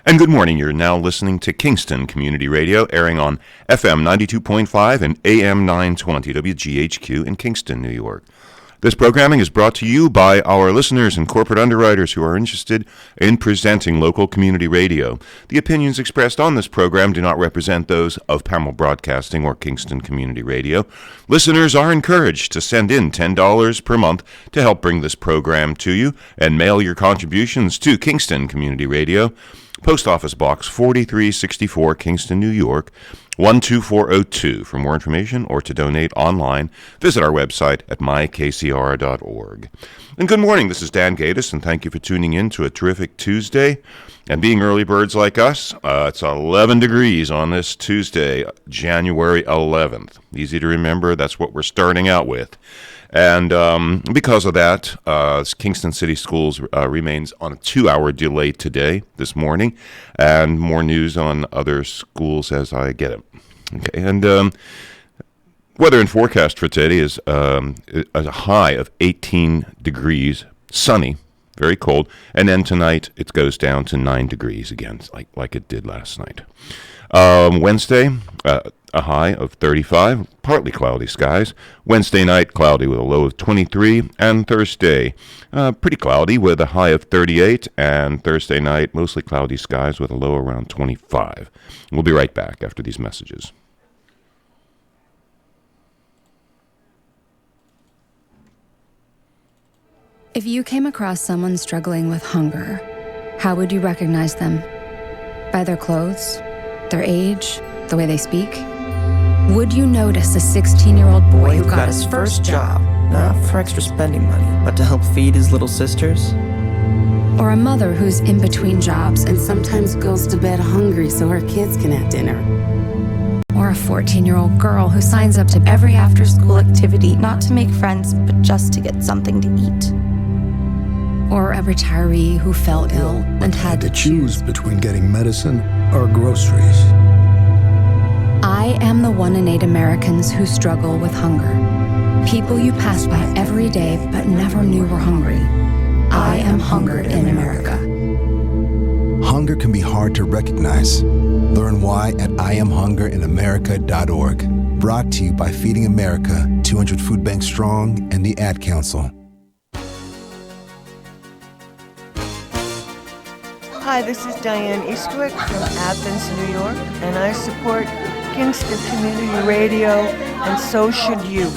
And good morning. You're now listening to Kingston Community Radio, airing on FM 92.5 and AM 920 WGHQ in Kingston, New York. This programming is brought to you by our listeners and corporate underwriters who are interested in presenting local community radio. The opinions expressed on this program do not represent those of Pamela Broadcasting or Kingston Community Radio. Listeners are encouraged to send in $10 per month to help bring this program to you and mail your contributions to Kingston Community Radio, Post Office Box 4364, Kingston, New York, 12402. For more information or to donate online, visit our website at mykcr.org. And good morning, this is Dan Gaddis, and thank you for tuning in to a terrific Tuesday. And being early birds like us, it's 11 degrees on this Tuesday, January 11th. Easy to remember, that's what we're starting out with. And because of that, Kingston City Schools remains on a 2-hour delay today, this morning, and more news on other schools as I get it. Okay, and weather and forecast for today is a high of 18 degrees, sunny, very cold, and then tonight it goes down to 9 degrees again, like it did last night. Wednesday, a high of 35, partly cloudy skies. Wednesday night, cloudy with a low of 23. And Thursday, pretty cloudy with a high of 38. And Thursday night, mostly cloudy skies with a low around 25. We'll be right back after these messages. If you came across someone struggling with hunger, how would you recognize them? By their clothes? Their age? The way they speak? Would you notice a 16-year-old boy who got his first job, not for extra spending money, but to help feed his little sisters? Or a mother who's in between jobs and sometimes goes to bed hungry so her kids can have dinner? Or a 14-year-old girl who signs up to every after-school activity, not to make friends, but just to get something to eat? Or a retiree who fell ill and had to choose between getting medicine or groceries. I am the 1 in 8 Americans who struggle with hunger. People you pass by every day but never knew were hungry. I am hunger in America. Hunger can be hard to recognize. Learn why at IamHungerInAmerica.org. Brought to you by Feeding America, 200 Food Banks Strong, and the Ad Council. Hi, this is Diane Eastwick from Athens, New York, and I support Kingston Community Radio, and so should you.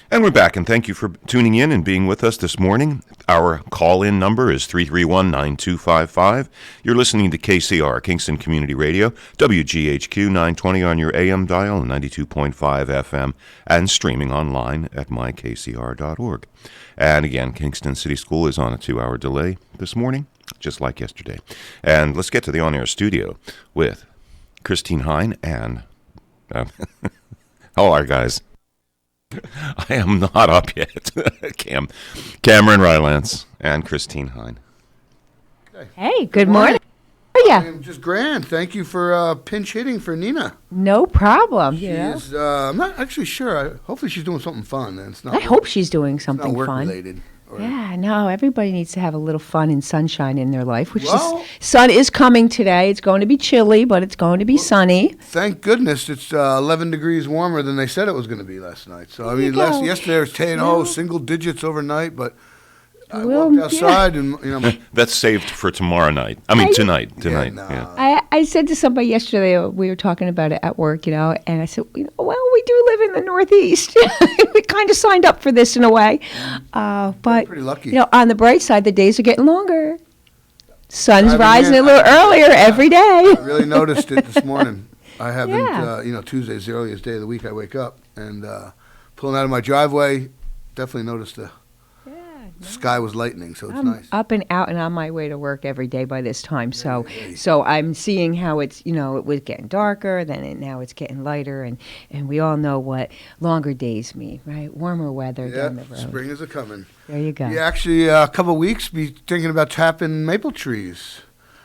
And we're back, and thank you for tuning in and being with us this morning. Our call-in number is 331-9255. You're listening to KCR, Kingston Community Radio, WGHQ 920 on your AM dial and 92.5 FM, and streaming online at mykcr.org. And again, Kingston City School is on a 2-hour delay this morning, just like yesterday. And let's get to the on-air studio with Christine Hein and... how are you guys? I am not up yet. Cameron Rylance and Christine Hein. Hey, good morning. How are you? I'm just grand. Thank you for pinch hitting for Nina. No problem. She's, I'm not actually sure. Hopefully she's doing something fun. And it's not I hope she's doing something not work fun. Related. Yeah, no, everybody needs to have a little fun and sunshine in their life, sun is coming today. It's going to be chilly, but it's going to be sunny. Thank goodness it's 11 degrees warmer than they said it was going to be last night. So, I mean, yesterday it was 10, single digits overnight, but I walked outside and, That's saved for tomorrow night. Tonight. Yeah. I said to somebody yesterday, we were talking about it at work, and I said, well, we do live in the Northeast. We kind of signed up for this in a way. But, I'm pretty lucky. On the bright side, the days are getting longer. Sun's rising a little earlier every day. I really noticed it this morning. I haven't, Tuesday's the earliest day of the week I wake up, and pulling out of my driveway, definitely noticed the sky was lightening, so it's nice. Up and out and on my way to work every day by this time. So I'm seeing how it's, it was getting darker, now it's getting lighter, and we all know what longer days mean, right? Warmer weather down the road. Spring is a-coming. There you go. Yeah, actually, a couple of weeks, be thinking about tapping maple trees.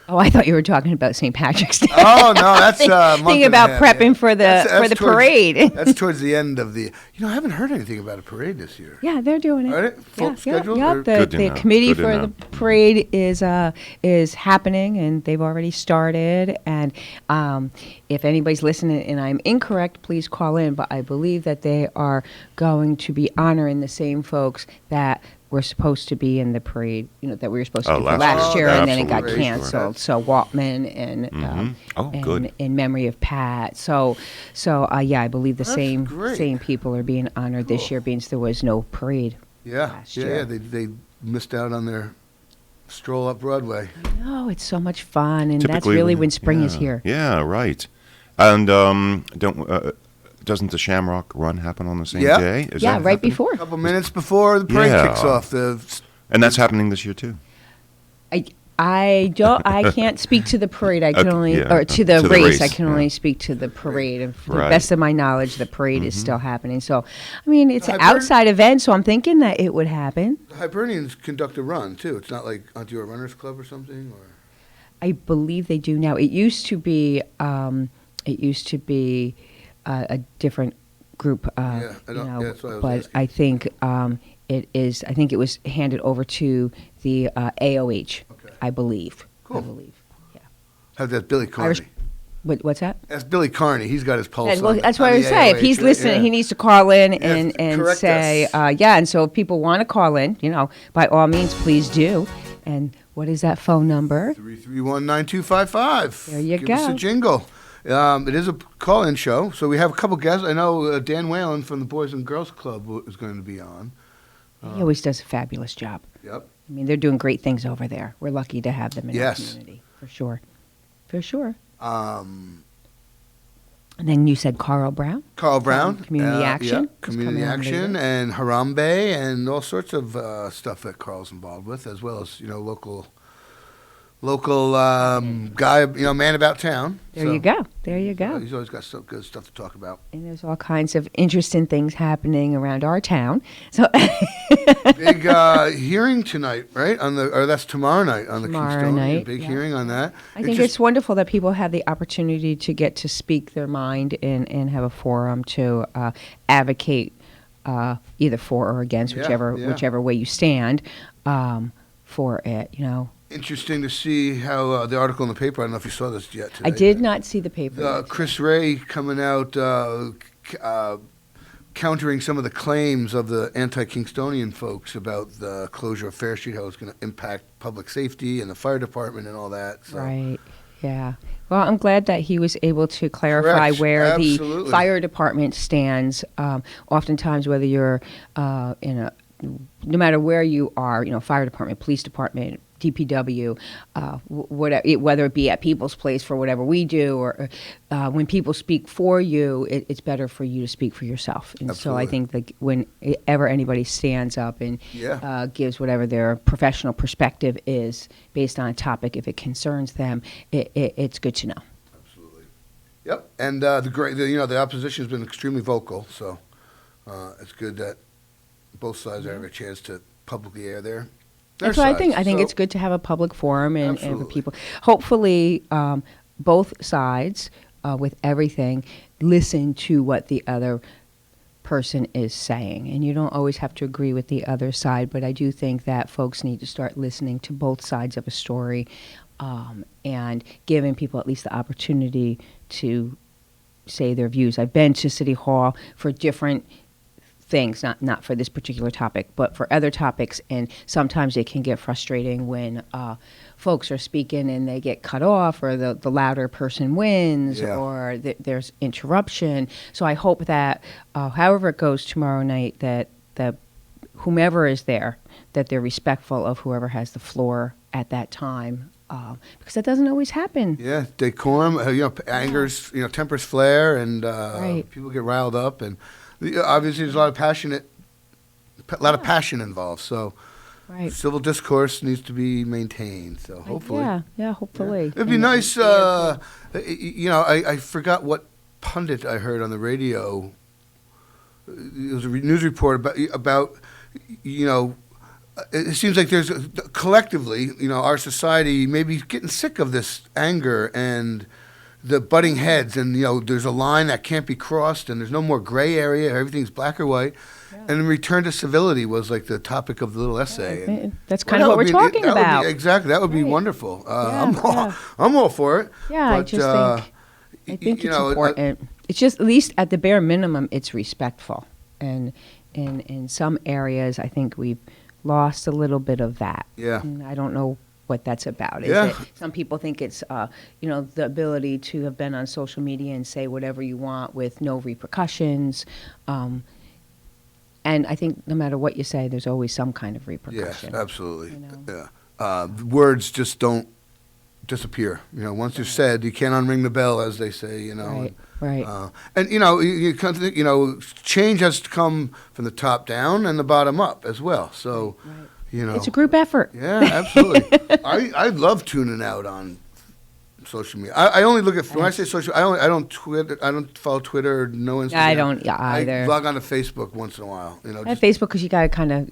Oh, I thought you were talking about St. Patrick's Day. Oh no, that's thinking about prepping for the parade. That's towards the end of the. I haven't heard anything about a parade this year. Yeah, they're doing it. Are they full schedule? Yeah. The committee for the parade is happening, and they've already started. And if anybody's listening and I'm incorrect, please call in. But I believe that they are going to be honoring the same folks that were supposed to be in the parade, that we were supposed to do for last year, and then it got canceled. So Waltman and in memory of Pat. So I believe the same people are being honored this year, being there was no parade. Last year. They missed out on their stroll up Broadway. Oh, it's so much fun, and that's really when spring is here. Yeah, right. And doesn't the Shamrock Run happen on the same day? Is that right before. A couple minutes before the parade kicks off. And that's happening this year too. I can't speak to the parade. I can only to the race. I can only speak to the parade. And to the best of my knowledge, the parade is still happening. So, I mean, it's an outside event, so I'm thinking that it would happen. The Hibernians conduct a run too. It's not like aren't you a runners club or something? Or I believe they do now. It used to be. A different group, but I think it is. I think it was handed over to the AOH. Okay. I believe. Cool. I believe. Yeah. Have that Billy Carney. What's that? That's Billy Carney. He's got his pulse. That's what I was saying. If he's listening, he needs to call in and say, And so if people want to call in, by all means, please do. And what is that phone number? 331-9255. There you go. Give us a jingle. It is a call-in show, so we have a couple guests. I know Dan Whelan from the Boys and Girls Club is going to be on. He always does a fabulous job. Yep. I mean, they're doing great things over there. We're lucky to have them in our community, for sure. For sure. And then you said Carl Brown? Carl Brown. Community Action. Yeah, Community Action and Harambe and all sorts of stuff that Carl's involved with, as well as, local guy, man about town. There you go. He's always got some good stuff to talk about. And there's all kinds of interesting things happening around our town. So big hearing tonight, right? That's tomorrow night on the Kingston. Big hearing on that. I think it's wonderful that people have the opportunity to get to speak their mind and have a forum to advocate either for or against, whichever way you stand for it. Interesting to see how the article in the paper, I don't know if you saw this yet today. I did not see the paper. Chris Ray coming out countering some of the claims of the anti-Kingstonian folks about the closure of Fair Street, how it's going to impact public safety and the fire department and all that. So. Right, yeah. Well, I'm glad that he was able to clarify where the fire department stands. Oftentimes, whether you're no matter where you are, fire department, police department, DPW, whether it be at People's Place for whatever we do, or when people speak for you, it's better for you to speak for yourself. And so I think that whenever anybody stands up and gives whatever their professional perspective is based on a topic, if it concerns them, it's good to know. Absolutely. Yep. And the opposition has been extremely vocal, so it's good that both sides have a chance to publicly air their That's what I think. I think it's good to have a public forum and for people. Hopefully, both sides, with everything, listen to what the other person is saying. And you don't always have to agree with the other side, but I do think that folks need to start listening to both sides of a story and giving people at least the opportunity to say their views. I've been to City Hall for different things, not for this particular topic, but for other topics, and sometimes it can get frustrating when folks are speaking and they get cut off, or the louder person wins, or there's interruption. So I hope that however it goes tomorrow night, that whomever is there, that they're respectful of whoever has the floor at that time, because that doesn't always happen. Yeah, decorum, angers, tempers flare, and people get riled up, and obviously there's a lot of passion involved. So civil discourse needs to be maintained. So hopefully, hopefully, it'd be nice. I forgot what pundit I heard on the radio. It was a news report about it seems like there's collectively, our society may be getting sick of this anger and the butting heads, and there's a line that can't be crossed, and there's no more gray area. Everything's black or white. Yeah. And return to civility was like the topic of the little essay. Yeah, and that's kind of what we're talking about. Exactly, that would be wonderful. I'm all for it. Yeah, but, I think it's important. It's just, at least at the bare minimum, it's respectful. And in some areas, I think we've lost a little bit of that. Yeah. And I don't know what that's about. Some people think it's, the ability to have been on social media and say whatever you want with no repercussions. And I think no matter what you say, there's always some kind of repercussion. Yes, absolutely. Yeah. Words just don't disappear. Once they're said, you can't unring the bell, as they say. Right. And you come to think, change has to come from the top down and the bottom up as well. So, it's a group effort. Yeah, absolutely. I love tuning out on social media. I only look at, when I say social, I don't follow Twitter or no Instagram. I don't either. I log on to Facebook once in a while. I have Facebook because you got to kind of,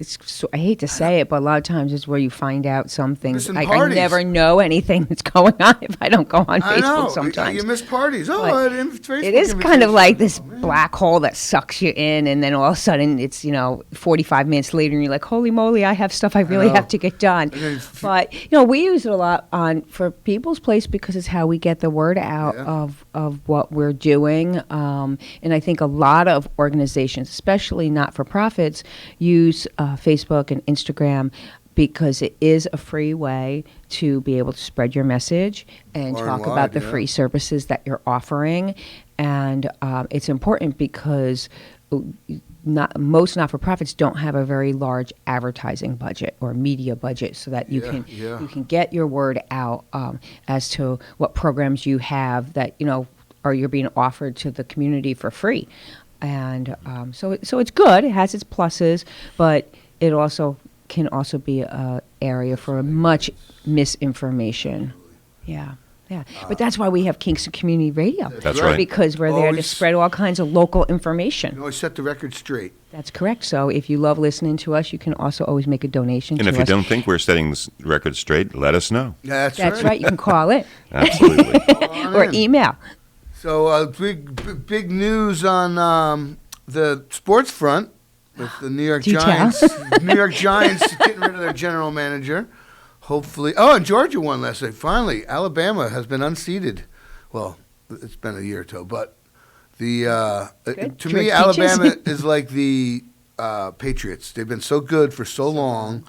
I hate to say it, but a lot of times it's where you find out some things. I never know anything that's going on if I don't go on Facebook sometimes. You miss parties. Facebook it is kind of like this black hole that sucks you in, and then all of a sudden it's, 45 minutes later and you're like, holy moly, I have stuff I really have to get done. But, we use it a lot for People's Place because it's how we get the word out of what we're doing. And I think a lot of organizations, especially not-for-profits, use Facebook and Instagram because it is a free way to be able to spread your message and talk about the free services that you're offering. And it's important because most not-for-profits don't have a very large advertising budget or media budget, so that you can get your word out as to what programs you have that or you're being offered to the community for free. And so it's good. It has its pluses, but it can also be an area for much misinformation. Yeah. But that's why we have Kingston Community Radio. That's right. Because we're there to spread all kinds of local information. Always set the record straight. That's correct. So if you love listening to us, you can also always make a donation to us. And if you don't think we're setting the record straight, let us know. That's right. You can call it. Absolutely. Or email. So big news on the sports front with the New York Giants. New York Giants getting rid of their general manager. Hopefully. Oh, and Georgia won last night. Finally, Alabama has been unseated. Well, it's been a year or two, but to me, Alabama is like the Patriots. They've been so good for so long.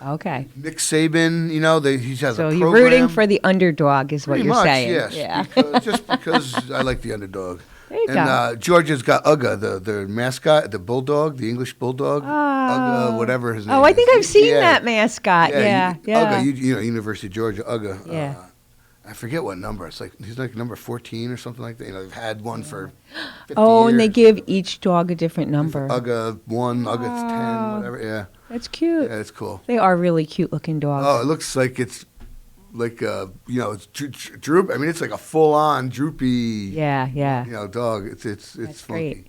Okay. Nick Saban, he has a program. So you're rooting for the underdog, is what you're saying. Yes. Yeah. Because I like the underdog. There you go. Georgia's got Uga, the mascot, the bulldog, the English bulldog. Uga, whatever his name is. Oh, I think I've seen that mascot. Yeah. Uga, University of Georgia, Uga. Yeah. I forget what number. It's he's like number 14 or something like that. They've had one for 50 years. And they give each dog a different number. Uga 1, Uga 10, whatever. Yeah. That's cute. Yeah, it's cool. They are really cute looking dogs. Oh, it looks like it's like it's droop. I mean, it's like a full-on droopy. Yeah. Dog. It's That's funky. Great.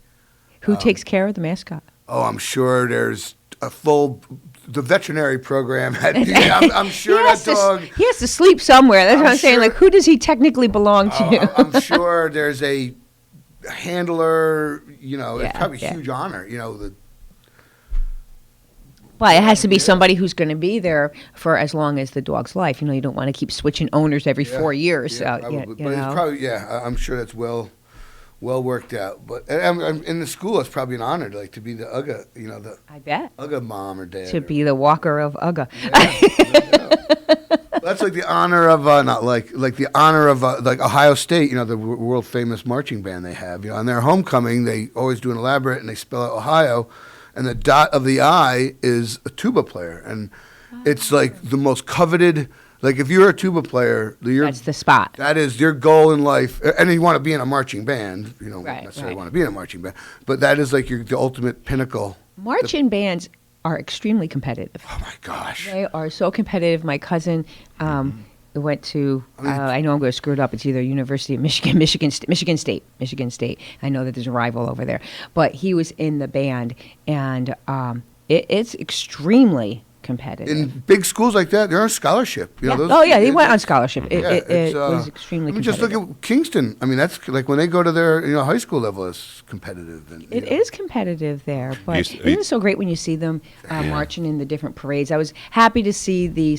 Who takes care of the mascot? Oh, I'm sure there's the veterinary program I'm sure that dog. He has to sleep somewhere. That's what I'm saying. Like, who does he technically belong to? I'm sure there's a handler. It's probably a huge honor. Well, it has to be somebody who's going to be there for as long as the dog's life. You don't want to keep switching owners every 4 years. Yeah, probably. But it's probably, I'm sure that's well worked out. But in the school, it's probably an honor to be the Uga, I bet. Uga mom or dad. To be the walker of Uga. That's like the honor of, the honor of Ohio State, the world famous marching band they have. On their homecoming, they always do an elaborate and they spell out Ohio. And the dot of the I is a tuba player. And it's like the most coveted, if you're a tuba player, that's the spot. That is your goal in life. And you want to be in a marching band. You don't right, necessarily want to be in a marching band. But that is like the ultimate pinnacle. Marching bands are extremely competitive. Oh, my gosh. They are so competitive. My cousin went to, I know I'm going to screw it up. It's either University of Michigan, Michigan State. I know that there's a rival over there. But he was in the band, and it's extremely competitive. In big schools like that, they're on scholarship. You know, those, they went on scholarship. It was extremely competitive. Just look at Kingston. I mean, that's like when they go to their high school level, it's competitive. And, it is competitive there, but isn't it so great when you see them marching in the different parades? I was happy to see the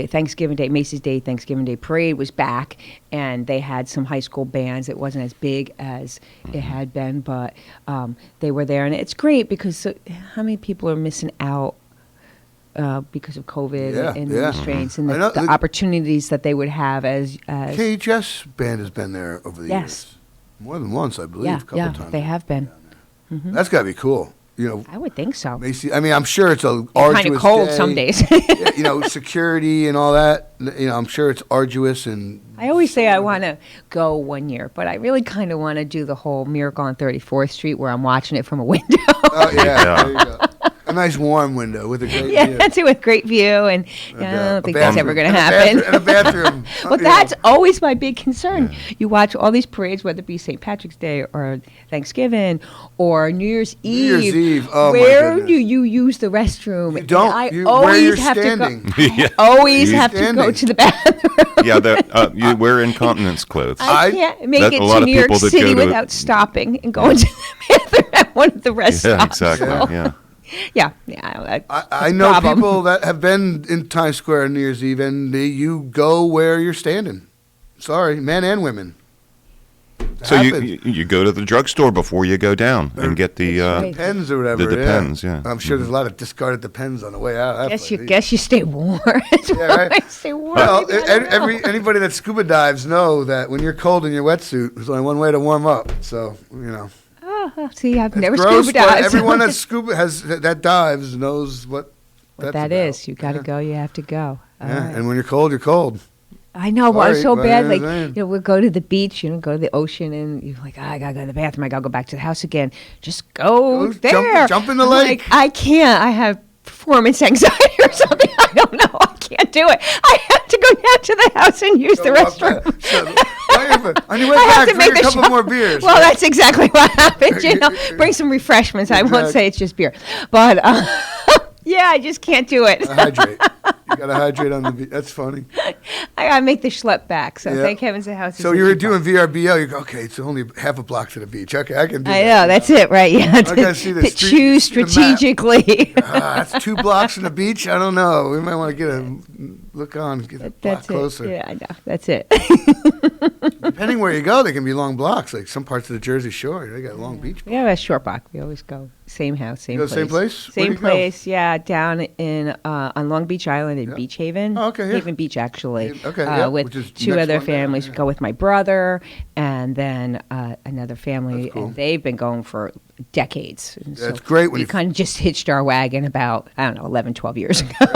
Thanksgiving Day, Macy's Day Thanksgiving Day Parade was back, and they had some high school bands. It wasn't as big as it had been, but they were there, and it's great because how many people are missing out because of COVID and the restraints and the opportunities that they would have as KHS band has been there over the years, more than once, I believe, a couple times. They have been. Mm-hmm. That's got to be cool. I would think so. Macy, I mean, I'm sure it's a arduous kind of cold day. some days. Security and all that. I'm sure it's arduous and. I always say I want to go one year, but I really kind of want to do the whole Miracle on 34th Street where I'm watching it from a window. Oh yeah, there you go. A nice warm window with a great view. That's it, with great view, and I don't think that's ever going to happen. And a bathroom. Well, that's always my big concern. Yeah. You watch all these parades, whether it be St. Patrick's Day or Thanksgiving or New Year's Eve. Oh, where do you use the restroom? You don't. Where you're standing. I always have to go to the bathroom. You wear incontinence clothes. I can't make it to New York City without stopping and going to the bathroom at one of the rest stops. Yeah, exactly. So. Yeah. I know people that have been in Times Square on New Year's Eve, and you go where you're standing. Sorry, men and women. So you go to the drugstore before you go down and get the Depends or whatever. The Depends, yeah. I'm sure there's a lot of discarded Depends on the way out. Guess you stay warm. Right. Stay warm. Well, anybody that scuba dives know that when you're cold in your wetsuit, there's only one way to warm up. So See, I've never gross, scuba dived. Everyone that dives knows what that is. You got to go. You have to go. Right. And when you're cold, you're cold. I know, but it's so bad. Like, we'll go to the beach, go to the ocean, and you're like, I gotta go to the bathroom. I gotta go back to the house again. Just go there. Jump in the lake. Like, I can't. I have performance anxiety or something. I don't know. I can't do it. I have to go down to the house and use the restroom. On your way back, drink a couple more beers. Well, that's exactly what happens. Bring some refreshments. I won't say it's just beer, but I just can't do it. Hydrate. You gotta hydrate on the beach. That's funny. I gotta make the schlep back. So thank heavens the house. So you were doing VRBO. You go, okay, it's only half a block to the beach. Okay, I can do that. I know, that's it, right? Yeah. I gotta see the street, choose strategically. That's 2 blocks from the beach. I don't know. We might want to get a block closer. Yeah, I know. That's it. Depending where you go, they can be long blocks. Like some parts of the Jersey Shore, they got long beach. We have a short block. We always go same house, same place. Same place? Same place. Yeah, down in on Long Beach Island in Beach Haven. Oh, okay, yeah. Haven Beach, actually. Okay, with 2 other families. Down, Go with my brother and then another family, cool. and they've been going for decades. That's great. We kind of just hitched our wagon about 11, 12 years ago.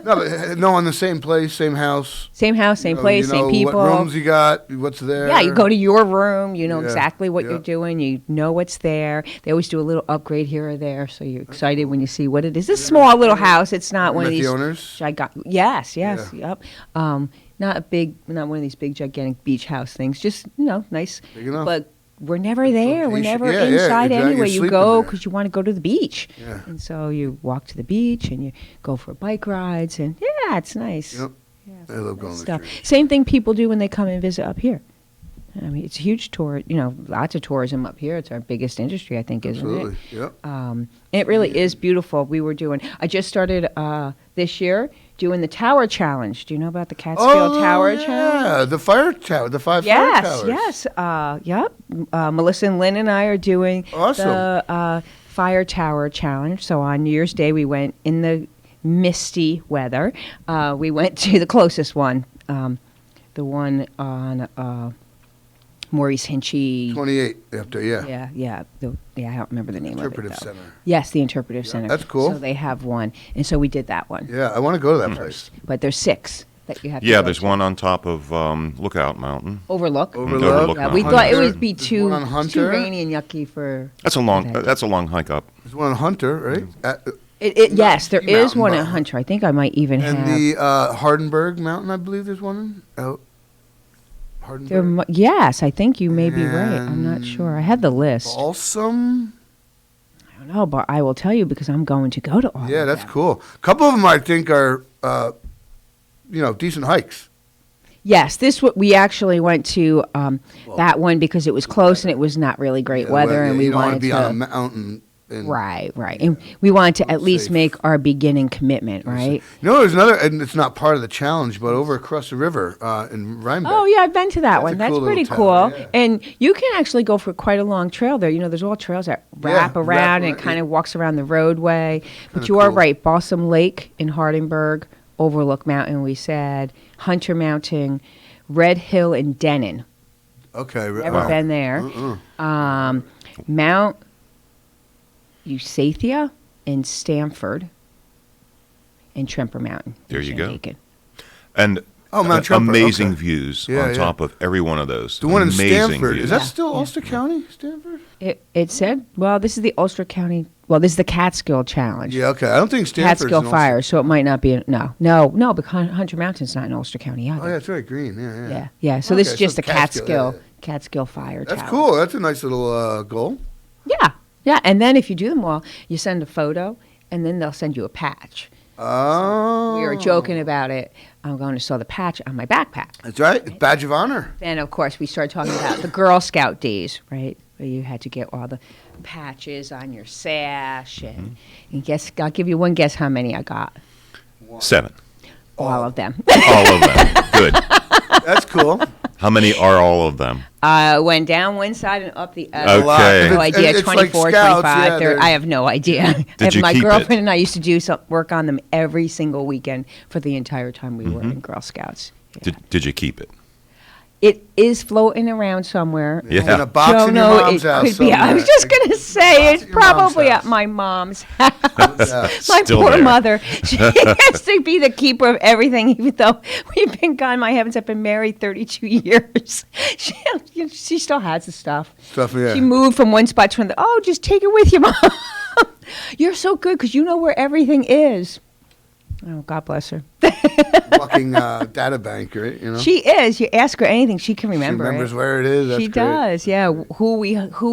No, in the same place, same house. Same house, same place, same people. What rooms you got? What's there? Yeah, you go to your room. You know exactly what you're doing. You know what's there. They always do a little upgrade here or there, so you're excited when you see what it is. It's a small little house. It's not one of these. The owners? Yes, yep. Not one of these big gigantic beach house things. Just nice. Big enough. But we're never there. We're never inside anyway. You go because you want to go to the beach. Yeah. And so you walk to the beach and you go for bike rides and it's nice. Yep. Yeah, I love going stuff. to the Same thing people do when they come and visit up here. I mean, it's a huge tour. Lots of tourism up here. It's our biggest industry, I think, isn't it? Yep. And it really is beautiful. I just started this year doing the Tower Challenge. Do you know about the Catskill Tower Challenge? Yeah, the fire tower, the 5 fire towers. Yes, yep. Melissa and Lynn and I are doing the Fire Tower Challenge. So on New Year's Day, we went in the misty weather. We went to the closest one, the one on Maurice Hinchy. 28 up there, yeah. Yeah. I don't remember the name of it. Interpretive Center. Yes, the Interpretive Center. That's cool. So they have one, and so we did that one. Yeah, I want to go to that place. But there's 6 that you have to Yeah, go there's to. one on top of Lookout Mountain. Overlook. Overlook. Yeah, we thought it would be too rainy and yucky for. That's a long hike up. There's one on Hunter, right? Yes, there is one at Hunter. I think I might even have. And the Hardenberg Mountain, I believe there's one out. Yes, I think you may be right. I'm not sure. I had the list. Balsam? I don't don't know, but I will tell you because I'm going to go to all Yeah, of that's them. cool. A couple of them I think are, decent hikes. Yes, we actually went to that one because it was close and it was not really great weather, and we you don't wanted want to be to. on a mountain. Right, and we wanted to at least safe. make our beginning commitment, right? There's another, and it's not part of the challenge, but over across the river in Rhinebeck. Oh yeah, I've been to that That's one. a That's cool pretty little cool. town, yeah. And you can actually go for quite a long trail there. There's all trails that wrap around and around, kind of walks around the roadway. But Kinda you are cool. right. Balsam Lake in Hardenberg, Overlook Mountain, we said, Hunter Mountain, Red Hill in Denon. Okay. Never been there. Mount Eustathia in Stamford, and Tremper Mountain. in There you go. Shandaken. And Mount Tremper, amazing okay. views Yeah, on yeah. top of every one of those. The one in amazing Stamford. views. Is that still Ulster County, Stamford? It said, well, this is the Ulster County. Well, this is the Catskill Challenge. Yeah, okay. I don't think Stamford's Catskill in Ulster. Fire, so it might not be. No, because Hunter Mountain's not in Ulster County either. Oh, yeah, it's very green. Yeah. Yeah. So this Okay, is just so the Catskill, yeah. Catskill Fire. That's Challenge. cool. That's a nice little goal. Yeah. And then if you do them all, you send a photo, and then they'll send you a patch. Oh. We were joking about it. I'm going to sew the patch on my backpack. That's right. Badge of honor. Then, of course, we started talking about the Girl Scout days, right? Where you had to get all the patches on your sash. And guess, I'll give you one guess how many I got. 7. All of them. All of them. Good. That's cool. How many are all of them? Went down one side and up the other. Okay. I have no It's- idea. it's like 24, Scouts, 25, yeah, 30. I have no idea. Did you My keep girlfriend it? and I used to do some work on them every single weekend for the entire time we were in Girl Scouts. Yeah. Did you keep it? It is floating around somewhere. Yeah. In a box Don't in your know. mom's It house could be. I was somewhere. just going to say Box it's at your mom's probably house. at my mom's house. Yeah. My Still poor there. mother. She has to be the keeper of everything, even though we've been gone. My heavens, I've been married 32 years. She still has the stuff. Yeah. She moved from one spot to another. Oh, just take it with you, Mom. You're so good because you know where everything is. Oh, God bless her. Walking data bank, right? She is. You ask her anything, she can remember. She remembers it. where it is. That's She great. does, yeah. Who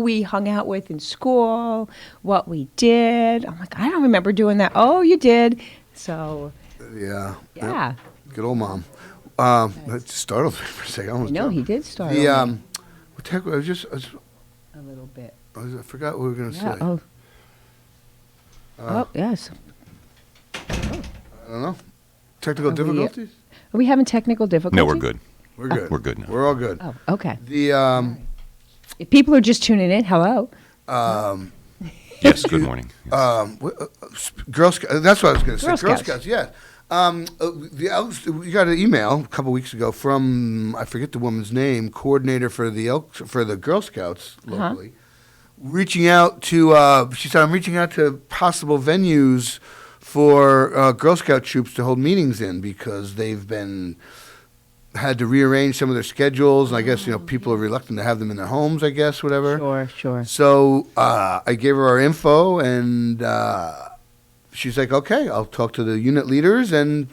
we hung out with in school, what we did. I'm like, I don't remember doing that. Oh, you did. So, Yeah. yeah. Good old mom. That startled me for a second. I almost No, jumped. he did start. The what the heck? I little bit. forgot what we were going to Yeah. say. Oh, yes. I don't know. Technical Are we- difficulties? Are we having technical difficulties? No, we're good. We're good. We're good now. We're all good. Oh, okay. The If people are just tuning in, hello. Yes, good morning. Girl Scouts. That's what I was going to say. Girl Girl Scouts. Scouts. Yeah. We got an email a couple weeks ago from I forget the woman's name, coordinator for the Girl Scouts locally, reaching out to. She said, "I'm reaching out to possible venues for Girl Scout troops to hold meetings in because they've had to rearrange some of their schedules. And I guess people are reluctant to have them in their homes. I guess whatever. Sure. So I gave her our info, and she's like, "Okay, I'll talk to the unit leaders and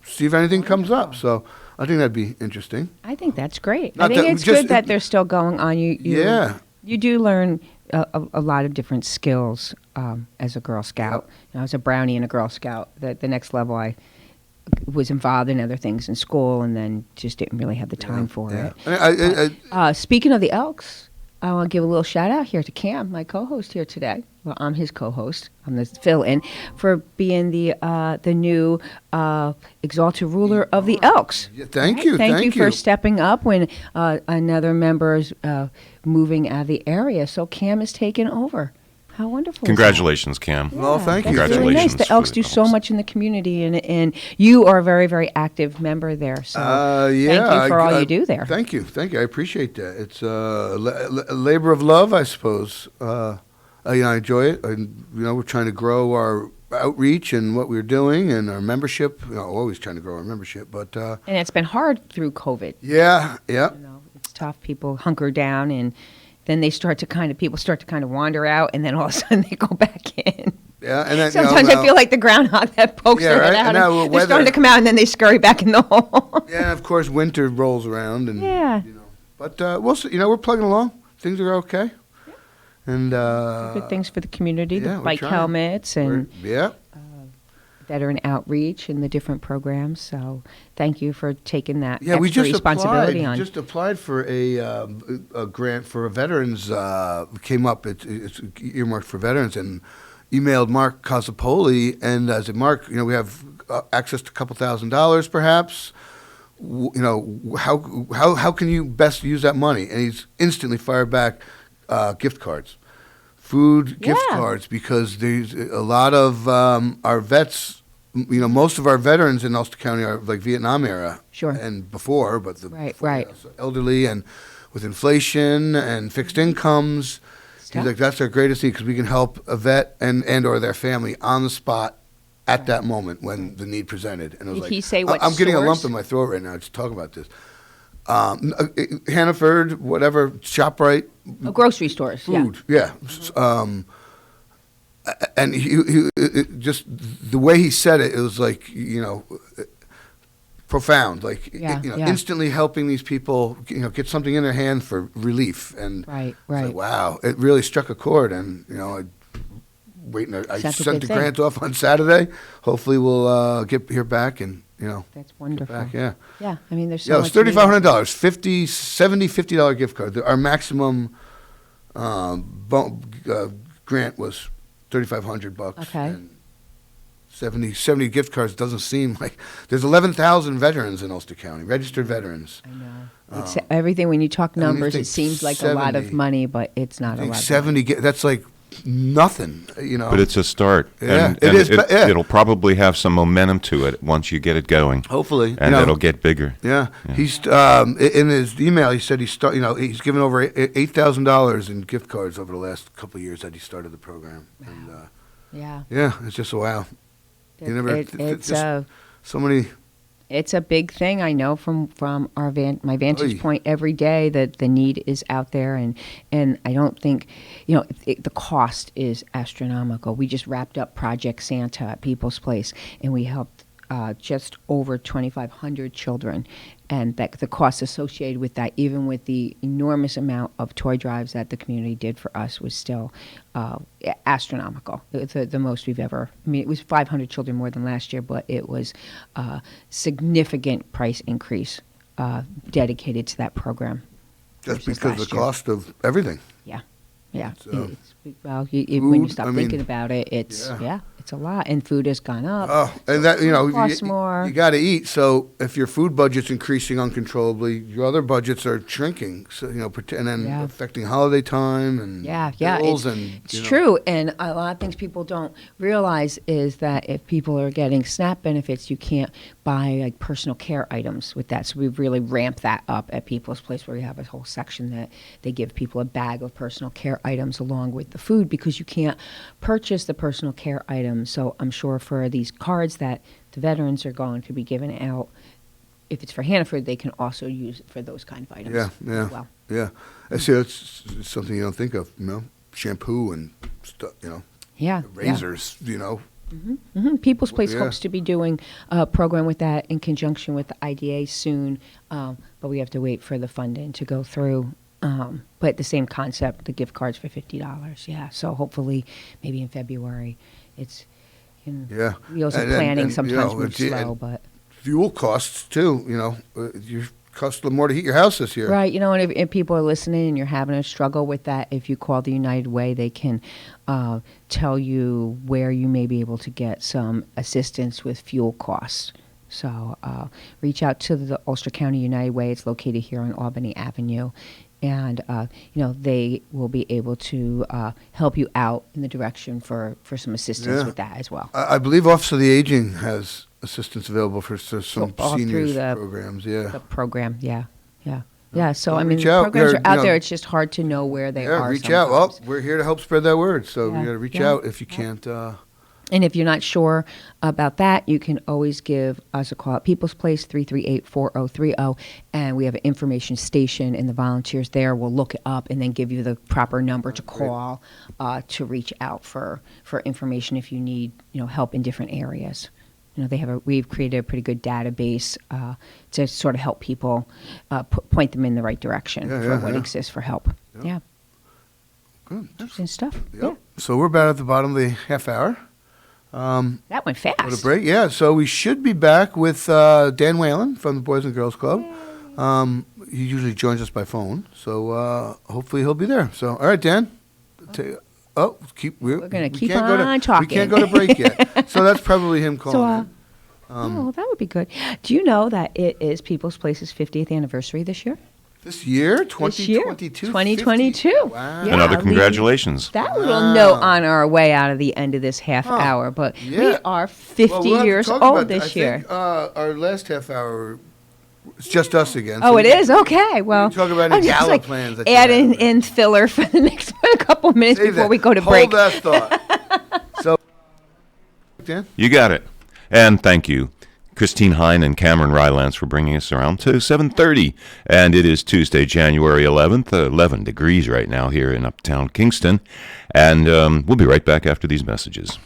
see if anything comes up." So I think that'd be interesting. I think that's great. Not I think that- it's just- good that they're still going on. Yeah. You do learn a lot of different skills as a Girl Scout. I was a Brownie and a Girl Scout. The next level, I was involved in other things in school, and then just didn't really have the time for it. Speaking of the Elks, I want to give a little shout out here to Cam, my co-host here today. Well, I'm his co-host. I'm the fill-in for being the new exalted ruler of the Elks. Yeah, thank you. Thank you for stepping up when another member is moving out of the area. So Cam is taking over. How wonderful! Congratulations, Cam. Well, thank you. That's really nice. Congratulations The Elks for do the so Elks. much in the community, and you are a very, very active member there. So Yeah, thank you for all you do there. Thank you. I appreciate that. It's a labor of love, I suppose. I enjoy it. We're trying to grow our outreach and what we're doing and our membership. Always trying to grow our membership, but And it's been hard through COVID. yeah. It's tough. People hunker down, and then people start to kind of wander out, and then all of a sudden they go back in. Yeah, and then, Sometimes I feel like the groundhog that pokes Yeah, their head right. out, And now and with they're starting weather- to come out, and then they scurry back in the hole. Yeah, and of course winter rolls around, and Yeah. but we'll see. We're plugging along. Things are okay, And Good things for the community, yeah, the we're bike trying. helmets and yeah. veteran outreach and the different programs. So thank you for taking that Yeah, we extra just responsibility on. applied for a grant for a veterans. Came up. It's earmarked for veterans, and emailed Mark Casapoli, and I said, Mark, we have access to a couple $1,000 perhaps. How can you best use that money? And he's instantly fired back gift cards, food gift cards, because there's a lot of our vets. Most of our veterans in Ulster County are like Vietnam era, Sure. and before, but Right. So elderly, and with inflation and fixed incomes, he's like, that's our greatest need, because we can help a vet and or their family on the spot at that moment when the need presented. And I was Did he say what I'm getting a lump source? in my throat right now just talking about this. Hannaford, whatever, ShopRite, Grocery stores, food, yeah. And he just the way he said it, it was like, profound, like, instantly helping these people, get something in their hand for relief. And Right. like, wow, it really struck a chord. And, I That's a sent good the thing. grant off on Saturday. Hopefully we'll hear back and, That's wonderful. back, yeah. Yeah, I mean, there's so Yeah, it much was need. $3,500, $50 gift card. Our maximum grant was $3,500. Okay. And 70 gift cards doesn't seem like there's 11,000 veterans in Ulster County, registered veterans. I know. It's everything, when you talk and when you numbers, think it seems like a lot of 70, money, but it's not a lot. 70, that's like nothing, But it's a start. Yeah, and it is, yeah. It'll probably have some momentum to it once you get it going. Hopefully, And it'll get bigger. Yeah, he's in his email. He said he's given over $8,000 in gift cards over the last couple of years that he started the program. And Yeah. it's just wow. You It- never it- it's just a so many. It's a big thing. I know from our my vantage Oy. point every day that the need is out there, and I don't think, the cost is astronomical. We just wrapped up Project Santa at People's Place, and we helped just over 2,500 children, and that the costs associated with that, even with the enormous amount of toy drives that the community did for us, was still astronomical. The most we've ever. I mean, it was 500 children more than last year, but it was a significant price increase dedicated to that program. Just versus because of last the year. cost of everything. Yeah. So, When food, you stop thinking about it, it's it's a lot, and food has gone up. Oh, and that Costs more. You got to eat. So if your food budget's increasing uncontrollably, your other budgets are shrinking. So and then affecting holiday time and bills it's true. And a lot of things people don't realize is that if people are getting SNAP benefits, you can't buy like personal care items with that. So we've really ramped that up at People's Place, where we have a whole section that they give people a bag of personal care items along with the food, because you can't purchase the personal care items. So I'm sure for these cards that the veterans are going to be giving out, if it's for Hannaford, they can also use it for those kind of items as well. Yeah. I see. It's something you don't think of. Shampoo and stuff. Razors. People's Place Yeah. hopes to be doing a program with that in conjunction with the IDA soon, but we have to wait for the funding to go through. But the same concept, the gift cards for $50. Yeah, so hopefully maybe in February. It's wheels of planning sometimes move slow, but fuel costs too. You cost a little more to heat your house this year. right. And if people are listening and you're having a struggle with that, if you call the United Way, they can tell you where you may be able to get some assistance with fuel costs. So reach out to the Ulster County United Way. It's located here on Albany Avenue. And, they will be able to help you out in the direction for some assistance with that as well. I believe Office of the Aging has assistance available for some All through seniors the programs. The program, yeah. So, I mean, reach the out. programs are out You know, there. It's just hard to know where they are. reach out. Well, sometimes. we're here to help spread that word. So Yeah, you got to reach yeah, out if you can't. And if you're not sure about that, you can always give us a call at People's Place, 338-4030, and we have an information station, and the volunteers there will look it up and then give you the proper number to call to reach out for information if you need help in different areas. We've created a pretty good database to sort of help people point them in the right direction for what exists for help. Yeah. Good. Interesting stuff. Yep. Yeah. So we're about at the bottom of the half hour. That went fast. What a break. Yeah, so we should be back with Dan Whelan from the Boys and Girls Club. He usually joins us by phone, so hopefully he'll be there. So, all right, Dan. We're going to keep on talking. We can't go to break yet. So that's probably him calling in. That would be good. Do you know that it is People's Place's 50th anniversary this year? This year? 2022? 2022. Wow. Yeah, Another congratulations. That little note on our way out of the end of this half hour, but we are 50 years old this year. Our last half hour, it's just us again. Oh, it is? Okay. Well, talk about any gala plans. That add in filler for the next couple minutes before we go to break. Hold that thought. So, Dan? You got it. And thank you, Christine Hein and Cameron Rylance, for bringing us around to 7:30. And it is Tuesday, January 11th, 11 degrees right now here in uptown Kingston. And we'll be right back after these messages.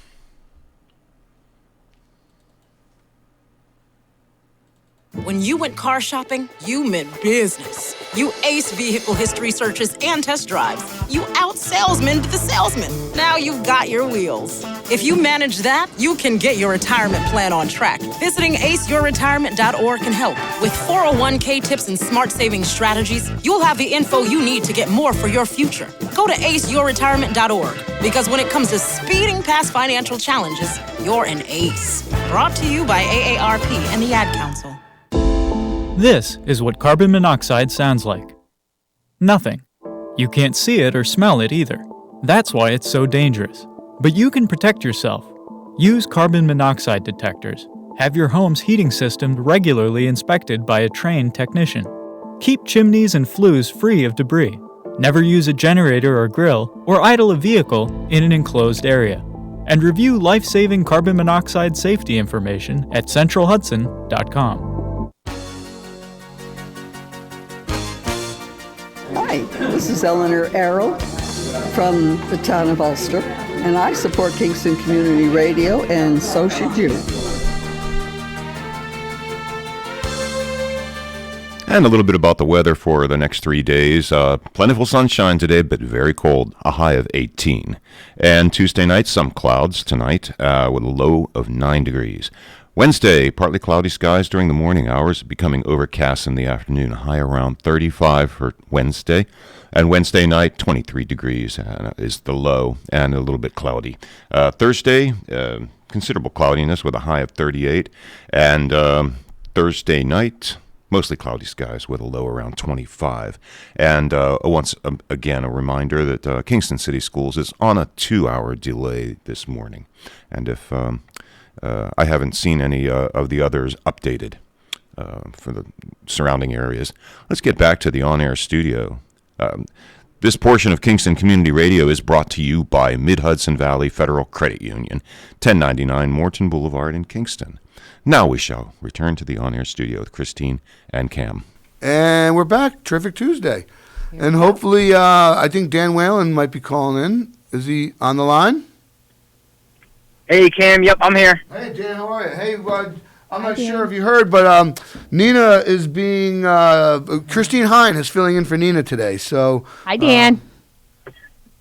When you went car shopping, you meant business. You aced vehicle history searches and test drives. You out-salesmaned the salesman. Now you've got your wheels. If you manage that, you can get your retirement plan on track. Visiting aceyourretirement.org can help. With 401k tips and smart saving strategies, you'll have the info you need to get more for your future. Go to aceyourretirement.org, because when it comes to speeding past financial challenges, you're an ace. Brought to you by AARP and the Ad Council. This is what carbon monoxide sounds like. Nothing. You can't see it or smell it either. That's why it's so dangerous. But you can protect yourself. Use carbon monoxide detectors. Have your home's heating system regularly inspected by a trained technician. Keep chimneys and flues free of debris. Never use a generator or grill or idle a vehicle in an enclosed area. And review life-saving carbon monoxide safety information at centralhudson.com. Hi, this is Eleanor Arrow from the town of Ulster, and I support Kingston Community Radio, and so should you. And a little bit about the weather for the next 3 days. Plentiful sunshine today, but very cold, a high of 18. And Tuesday night, some clouds tonight with a low of 9 degrees. Wednesday, partly cloudy skies during the morning hours, becoming overcast in the afternoon, high around 35 for Wednesday. And Wednesday night, 23 degrees is the low, and a little bit cloudy. Thursday, considerable cloudiness with a high of 38. And Thursday night, mostly cloudy skies with a low around 25. And once again, a reminder that Kingston City Schools is on a 2-hour delay this morning. And if I haven't seen any of the others updated for the surrounding areas. Let's get back to the on-air studio. This portion of Kingston Community Radio is brought to you by Mid-Hudson Valley Federal Credit Union, 1099 Morton Boulevard in Kingston. Now we shall return to the on-air studio with Christine and Cam. And we're back. Terrific Tuesday. And hopefully, I think Dan Whelan might be calling in. Is he on the line? Hey, Cam. Yep, I'm here. Hey, Dan. How are you? Hey, I'm not sure if you heard, but Nina is being Christine Hein is filling in for Nina today. So hi, Dan.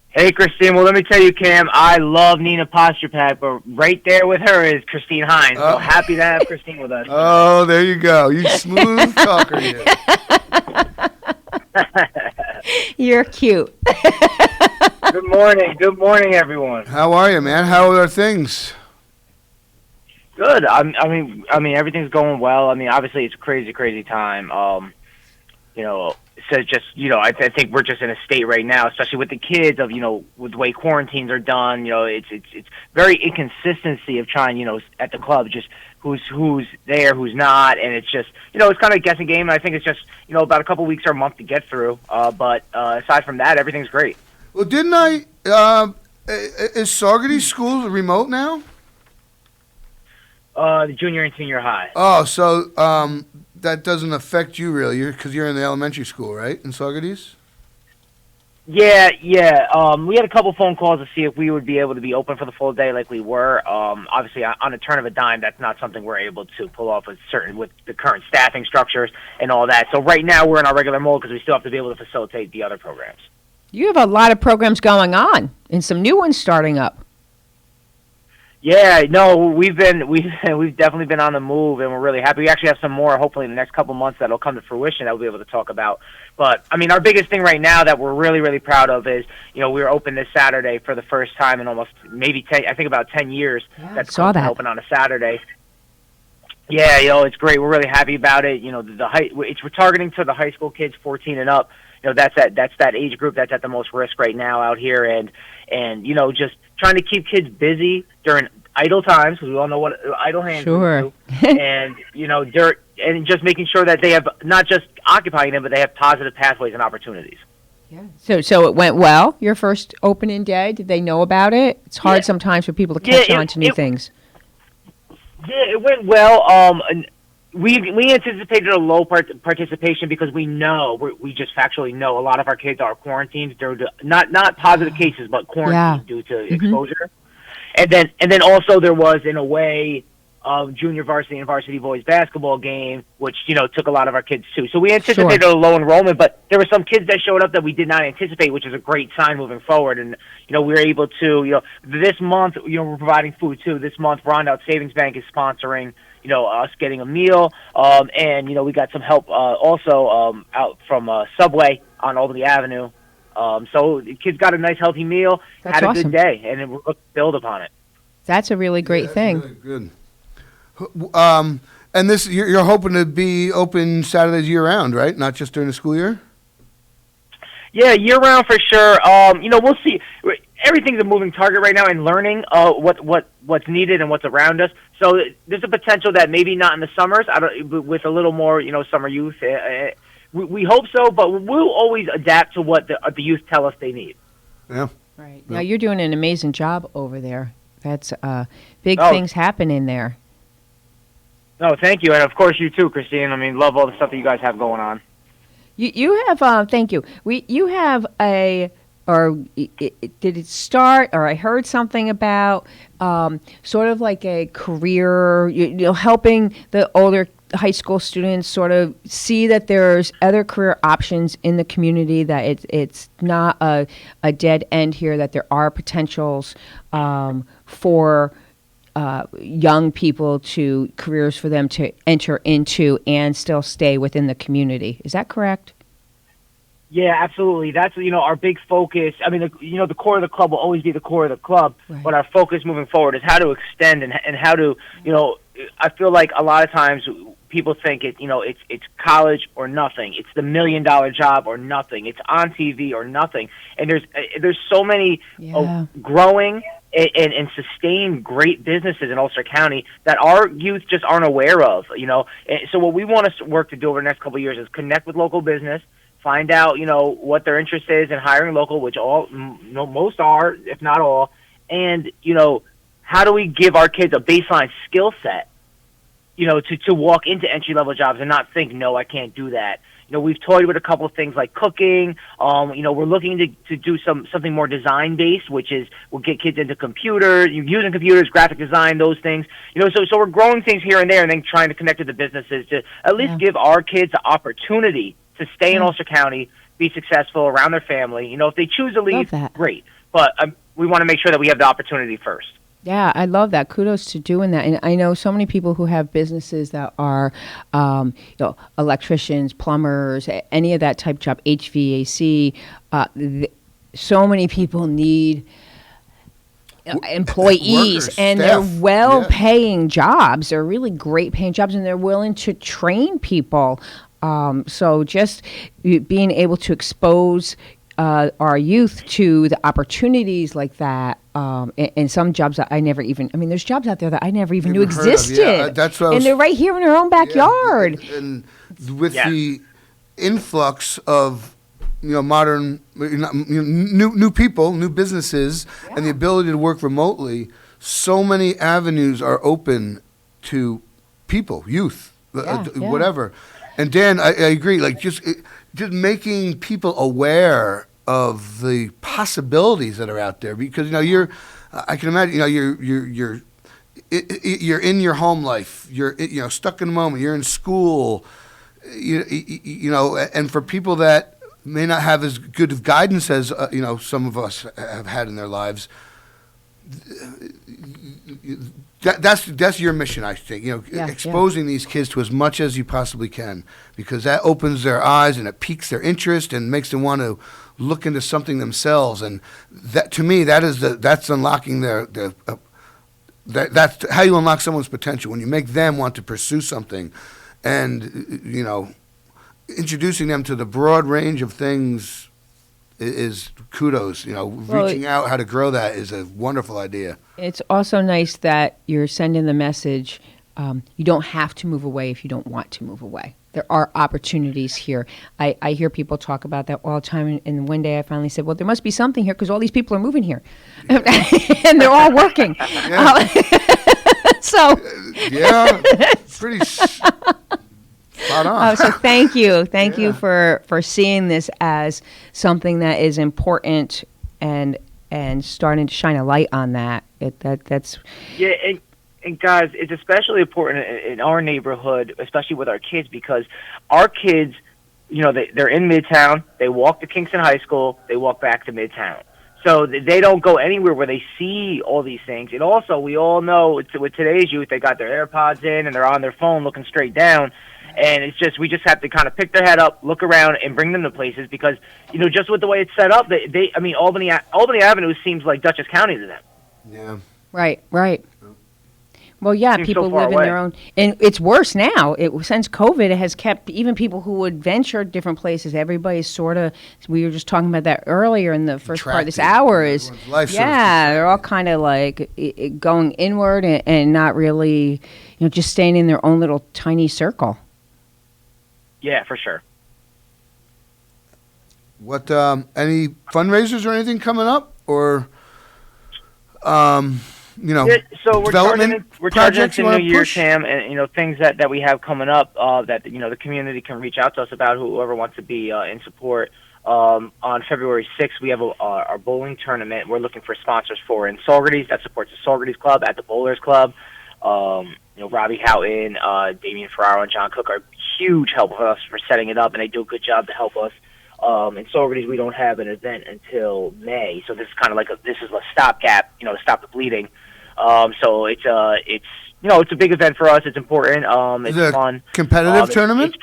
Hey, Christine. Well, let me tell you, Cam, I love Nina Posterpak, but right there with her is Christine Hein. So happy to have Christine with us. Oh, there you go. You smooth talker, you. You're cute. Good morning. Good morning, everyone. How are you, man? How are things? Good. I mean, everything's going well. I mean, obviously, it's a crazy time. So just, I think we're just in a state right now, especially with the kids, of, with the way quarantines are done. It's very inconsistency of trying, at the club, just who's there, who's not, and it's just, it's kind of a guessing game. And I think it's just, about a couple weeks or a month to get through. But aside from that, everything's great. Well, didn't is Saugerty School remote now? The junior and senior high. Oh, so that doesn't affect you really, because you're in the elementary school, right, in Saugerties? Yeah. We had a couple phone calls to see if we would be able to be open for the full day like we were. Obviously, on a turn of a dime, that's not something we're able to pull off with the current staffing structures and all that. So right now, we're in our regular mode because we still have to be able to facilitate the other programs. You have a lot of programs going on and some new ones starting up. Yeah, no, we've definitely been on the move, and we're really happy. We actually have some more, hopefully, in the next couple months that'll come to fruition that we'll be able to talk about. But I mean, our biggest thing right now that we're really, really proud of is, we were open this Saturday for the first time in almost maybe 10, I think about 10 years. Yeah, that's saw that. Open on a Saturday. Yeah, it's great. We're really happy about it. We're targeting to the high school kids 14 and up. That's that age group that's at the most risk right now out here, and just trying to keep kids busy during idle times, because we all know what idle hands do, and and just making sure that they have not just occupying them, but they have positive pathways and opportunities. Yeah. So it went well. Your first opening day. Did they know about it? It's hard sometimes for people to catch on to new things. Yeah, it went well. We anticipated a low participation because we just factually know a lot of our kids are quarantined. They're not positive cases, but quarantined due to exposure. And then also there was, in a way, junior varsity and varsity boys basketball game, which took a lot of our kids too. So we anticipated a low enrollment, but there were some kids that showed up that we did not anticipate, which is a great sign moving forward. And we were able to this month we're providing food too. This month, Rondout Savings Bank is sponsoring us getting a meal, and we got some help also out from Subway on Albany Avenue. So the kids got a nice healthy meal, had a good day, and we're looking to build upon it. That's a really great thing. Really good. And this, you're hoping to be open Saturdays year round, right? Not just during the school year? Yeah, year round for sure. We'll see. Everything's a moving target right now, and learning what's needed and what's around us. So there's a potential that maybe not in the summers, with a little more summer youth. We hope so, but we'll always adapt to what the youth tell us they need. Yeah. Right. Now you're doing an amazing job over there. That's big things happening there. No, thank you, and of course you too, Christine. I mean, love all the stuff that you guys have going on. You have thank you. You have did it start, or I heard something about sort of like a career, helping the older high school students sort of see that there's other career options in the community, that it's not a dead end here, that there are potentials for young people, to careers for them to enter into and still stay within the community. Is that correct? Yeah, absolutely. That's our big focus. I mean, the core of the club will always be the core of the club, right. But our focus moving forward is how to extend and how to I feel like a lot of times people think it's college or nothing. It's the $1 million job or nothing. It's on TV or nothing. And there's so many growing and sustained great businesses in Ulster County that our youth just aren't aware of. So what we want to work to do over the next couple of years is connect with local business, find out what their interest is in hiring local, which most are, if not all, and how do we give our kids a baseline skill set, to walk into entry-level jobs and not think, no, I can't do that. We've toyed with a couple of things like cooking. We're looking to do something more design-based, which is we'll get kids into using computers, graphic design, those things. So we're growing things here and there, and then trying to connect to the businesses to at least give our kids the opportunity to stay in Ulster County, be successful around their family. If they choose to leave, great. But we want to make sure that we have the opportunity first. Yeah, I love that. Kudos to doing that. And I know so many people who have businesses that are, electricians, plumbers, any of that type of job, HVAC. So many people need employees, workers, and staff. they're well-paying jobs. They're really great-paying jobs, and they're willing to train people. So just being able to expose our youth to the opportunities like that, and some jobs that there's jobs out there that I never even knew existed. Yeah, that's what and they're right here in our own backyard. Yeah, and with the influx of modern new people, new businesses, and the ability to work remotely, so many avenues are open to people, youth, whatever. And Dan, I agree. Like just making people aware of the possibilities that are out there, because I can imagine you're in your home life, you're stuck in the moment, you're in school, and for people that may not have as good of guidance as some of us have had in their lives. That's your mission, I think. Exposing these kids to as much as you possibly can, because that opens their eyes and it piques their interest and makes them want to look into something themselves. And that, to me, that's unlocking that's how you unlock someone's potential, when you make them want to pursue something, and introducing them to the broad range of things is kudos. Reaching out how to grow that is a wonderful idea. It's also nice that you're sending the message, you don't have to move away if you don't want to move away. There are opportunities here. I hear people talk about that all the time, and one day I finally said, well, there must be something here because all these people are moving here. And they're all working. Yeah. Pretty spot on. So thank you. Thank you for seeing this as something that is important and starting to shine a light on that. That's And guys, it's especially important in our neighborhood, especially with our kids, because our kids, they're in Midtown. They walk to Kingston High School. They walk back to Midtown. So they don't go anywhere where they see all these things. And also, we all know with today's youth, they got their AirPods in and they're on their phone looking straight down. And we just have to kind of pick their head up, look around, and bring them to places because, just with the way it's set up, Albany Avenue seems like Dutchess County to them. Yeah. Right. Well, yeah, Seems people so far live in their own, and it's worse now. Since COVID, it has kept even people who would venture different places. Everybody's sort of. We were just talking about that earlier in the first part of this hour. They're all kind of like going inward and not really, just staying in their own little tiny circle. Yeah, for sure. What any fundraisers or anything coming up, or so we're charging projects into New Year, Sam, and things that we have coming up that the community can reach out to us about. Whoever wants to be in support. On February 6th, we have our bowling tournament. We're looking for sponsors for in Saugerties that supports the Saugerties Club at the Bowlers Club. Robbie Houghton, Damian Ferraro, and John Cook are huge help with us for setting it up, and they do a good job to help us. In Saugerties, we don't have an event until May, so this is kind of like a stopgap, to stop the bleeding. So it's a big event for us. It's important. It's fun. Competitive tournament?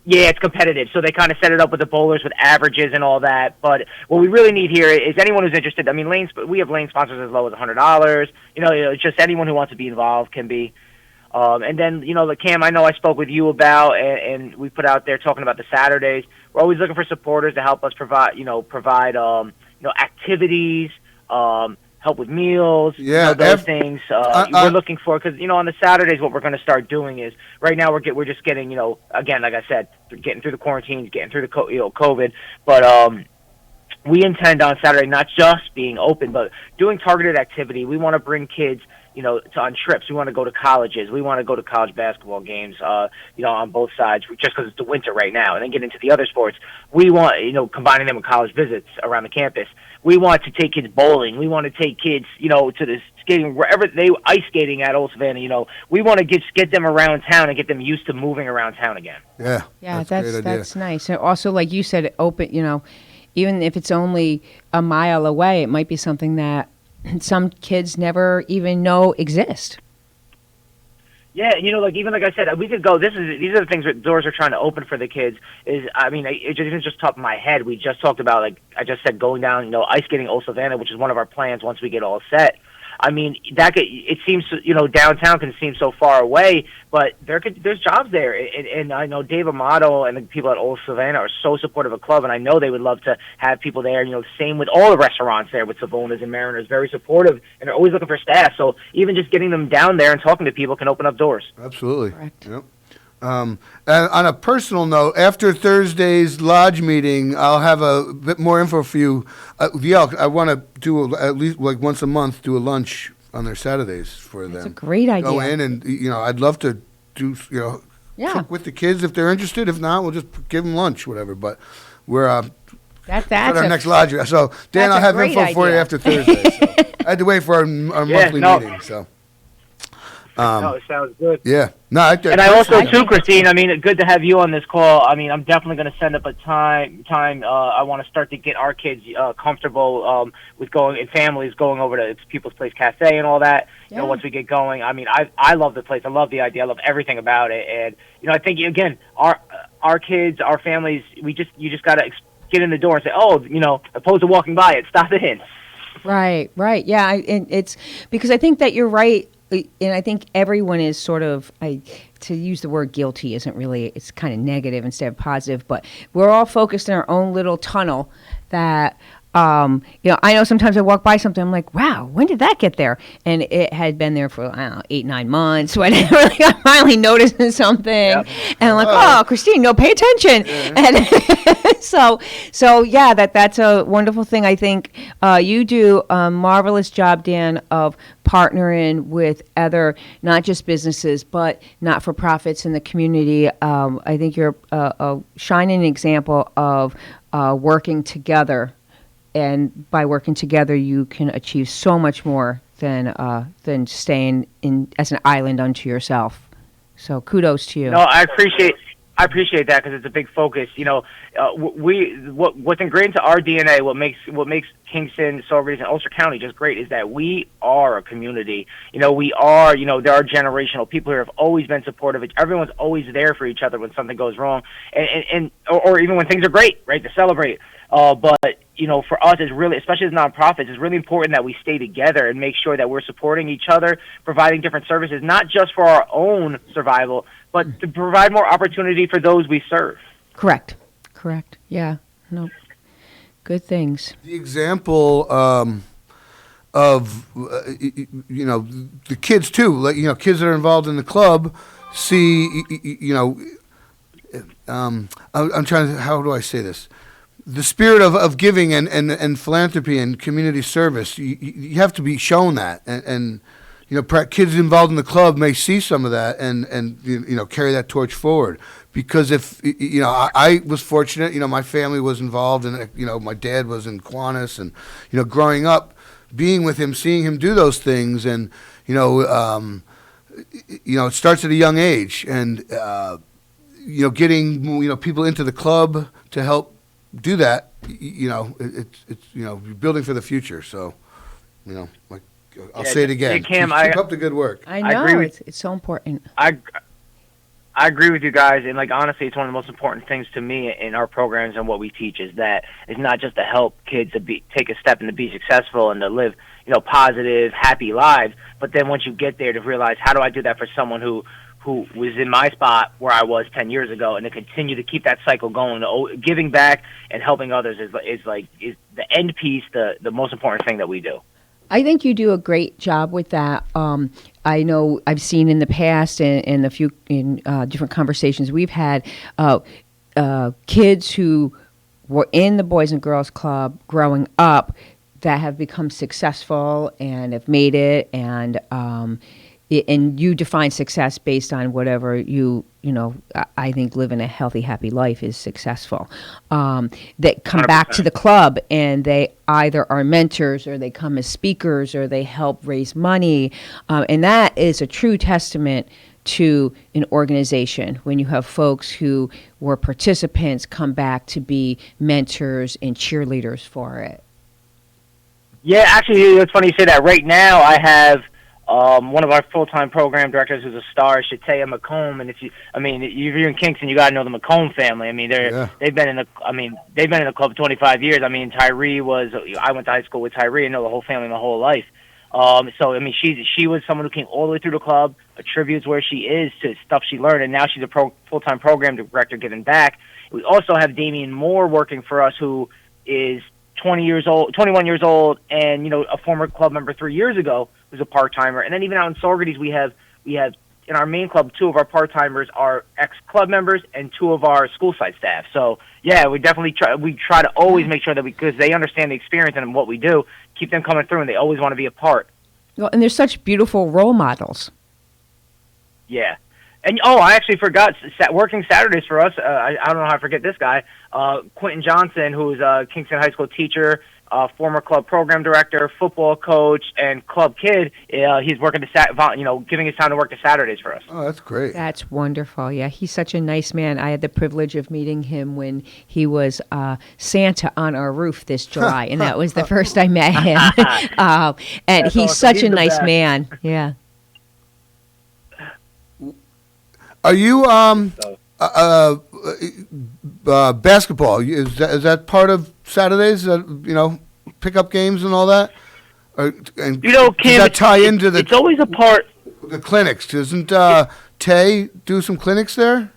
It's competitive. So they kind of set it up with the bowlers with averages and all that. But what we really need here is anyone who's interested. I mean, we have lane sponsors as low as $100. It's just anyone who wants to be involved can be. And then, the Cam, I know I spoke with you about, and we put out there talking about the Saturdays. We're always looking for supporters to help us provide activities, help with meals, those things. We're looking for, because, on the Saturdays, what we're going to start doing is, right now we're just getting, again, like I said, getting through the quarantine, getting through the COVID, but we intend on Saturday not just being open, but doing targeted activity. We want to bring kids, on trips. We want to go to colleges. We want to go to college basketball games, on both sides, just because it's the winter right now, and then get into the other sports. We want, combining them with college visits around the campus. We want to take kids bowling. We want to take kids, to the skating, wherever ice skating at Old Savannah. We want to get them around town and get them used to moving around town again. Yeah, that's nice. And also, like you said, open, even if it's only a mile away, it might be something that some kids never even know exist. Yeah, even like I said, we could go. These are the things that doors are trying to open for the kids. It isn't just top of my head. We just talked about, like I just said, going down, ice skating Old Savannah, which is one of our plans once we get all set. It seems, downtown can seem so far away, but there's jobs there. And I know Dave Amato and the people at Old Savannah are so supportive of the club, and I know they would love to have people there. Same with all the restaurants there with Savona's and Mariners, very supportive, and they're always looking for staff. So even just getting them down there and talking to people can open up doors. Absolutely. Correct. Yep. And on a personal note, after Thursday's lodge meeting, I'll have a bit more info for you. I want to do at least like once a month, do a lunch on their Saturdays for them. That's a great idea. Go in and, I'd love to do, cook with the kids if they're interested. If not, we'll just give them lunch, whatever. But we're that's our next lodge. So, Dan, I'll have info for you after Thursday. So. I had to wait for our monthly meeting. So. No, it sounds good. Yeah. No, and I also too, Christine. I mean, good to have you on this call. I mean, I'm definitely going to send up a time. I want to start to get our kids comfortable with going and families going over to People's Place Cafe and all that. Yeah. You know, once we get going. I mean, I love the place. I love the idea. I love everything about it. And you know, I think again, our kids, our families, you just got to get in the door and say, oh, you know, opposed to walking by it, stop in. Right. Yeah, and it's because I think that you're right. And I think everyone is sort of, to use the word guilty isn't really, it's kind of negative instead of positive, but we're all focused in our own little tunnel that, you know, I know sometimes I walk by something, I'm like, wow, when did that get there? And it had been there for, I don't know, 8-9 months. When I finally noticing something. Yep. And I'm like, oh, Christine, no, pay attention. And so yeah, that's a wonderful thing. I think you do a marvelous job, Dan, of partnering with other, not just businesses, but not-for-profits in the community. I think you're a shining example of working together. And by working together, you can achieve so much more than staying in as an island unto yourself. So kudos to you. No, I appreciate that because it's a big focus. You know, what's ingrained into our DNA, what makes Kingston, Saugerties, and Ulster County just great is that we are a community. You know, there are generational people who have always been supportive. Everyone's always there for each other when something goes wrong, or even when things are great, right, to celebrate. But you know, for us, it's really, especially as nonprofits, it's really important that we stay together and make sure that we're supporting each other, providing different services, not just for our own survival, but to provide more opportunity for those we serve. Correct. Yeah. No. Good things. The example of you know, the kids too, like, you know, kids that are involved in the club see, you know, I'm trying to, how do I say this? The spirit of giving and philanthropy and community service, you have to be shown that, and you know, kids involved in the club may see some of that and you know, carry that torch forward. Because if, you know, I was fortunate, you know, my family was involved, and you know, my dad was in Kiwanis, and you know, growing up, being with him, seeing him do those things, and you know, it starts at a young age, and you know, getting, you know, people into the club to help do that, you know, it's you know, you're building for the future. So, you know, like, I'll say it again. Cam, keep up the good work. I know, it's so important. I agree with you guys, and like, honestly, it's one of the most important things to me in our programs and what we teach is that it's not just to help kids to take a step and to be successful and to live, you know, positive, happy lives, but then once you get there, to realize, how do I do that for someone who was in my spot where I was 10 years ago, and to continue to keep that cycle going. Giving back and helping others is the end piece, the most important thing that we do. I think you do a great job with that. I know I've seen in the past in different conversations we've had, kids who were in the Boys and Girls Club growing up that have become successful and have made it, and you define success based on whatever you know, I think living a healthy, happy life is successful. That come 100%. Back to the club, and they either are mentors, or they come as speakers, or they help raise money. And that is a true testament to an organization when you have folks who were participants come back to be mentors and cheerleaders for it. Yeah, actually, it's funny you say that. Right now, I have one of our full-time program directors who's a star, Shatea McComb, and if you're in Kingston, you got to know the McComb family. I mean, they've been in the club for 25 years. I mean, I went to high school with Tyree, and know the whole family my whole life. So I mean, she was someone who came all the way through the club, attributes where she is to stuff she learned, and now she's a full-time program director giving back. We also have Damian Moore working for us, who is 21 years old, and you know, a former club member 3 years ago, who's a part-timer. And then even out in Saugerties, we have in our main club, 2 of our part-timers are ex-club members and 2 of our school site staff. So yeah, we definitely try to always make sure that because they understand the experience and what we do, keep them coming through, and they always want to be a part. Well, and they're such beautiful role models. Yeah. And I actually forgot, working Saturdays for us, I don't know how I forget this guy, Quentin Johnson, who's a Kingston High School teacher, former club program director, football coach, and club kid. He's working giving his time to work the Saturdays for us. Oh, that's great. That's wonderful. Yeah, he's such a nice man. I had the privilege of meeting him when he was Santa on our roof this July, and that was the first I met him. And That's he's awesome. such He's a the nice best. man. Yeah. Are you basketball? Is that part of Saturdays? Pickup games and all that. And Kim, does that tie into the? It's always a part. The clinics. Doesn't Tay do some clinics there?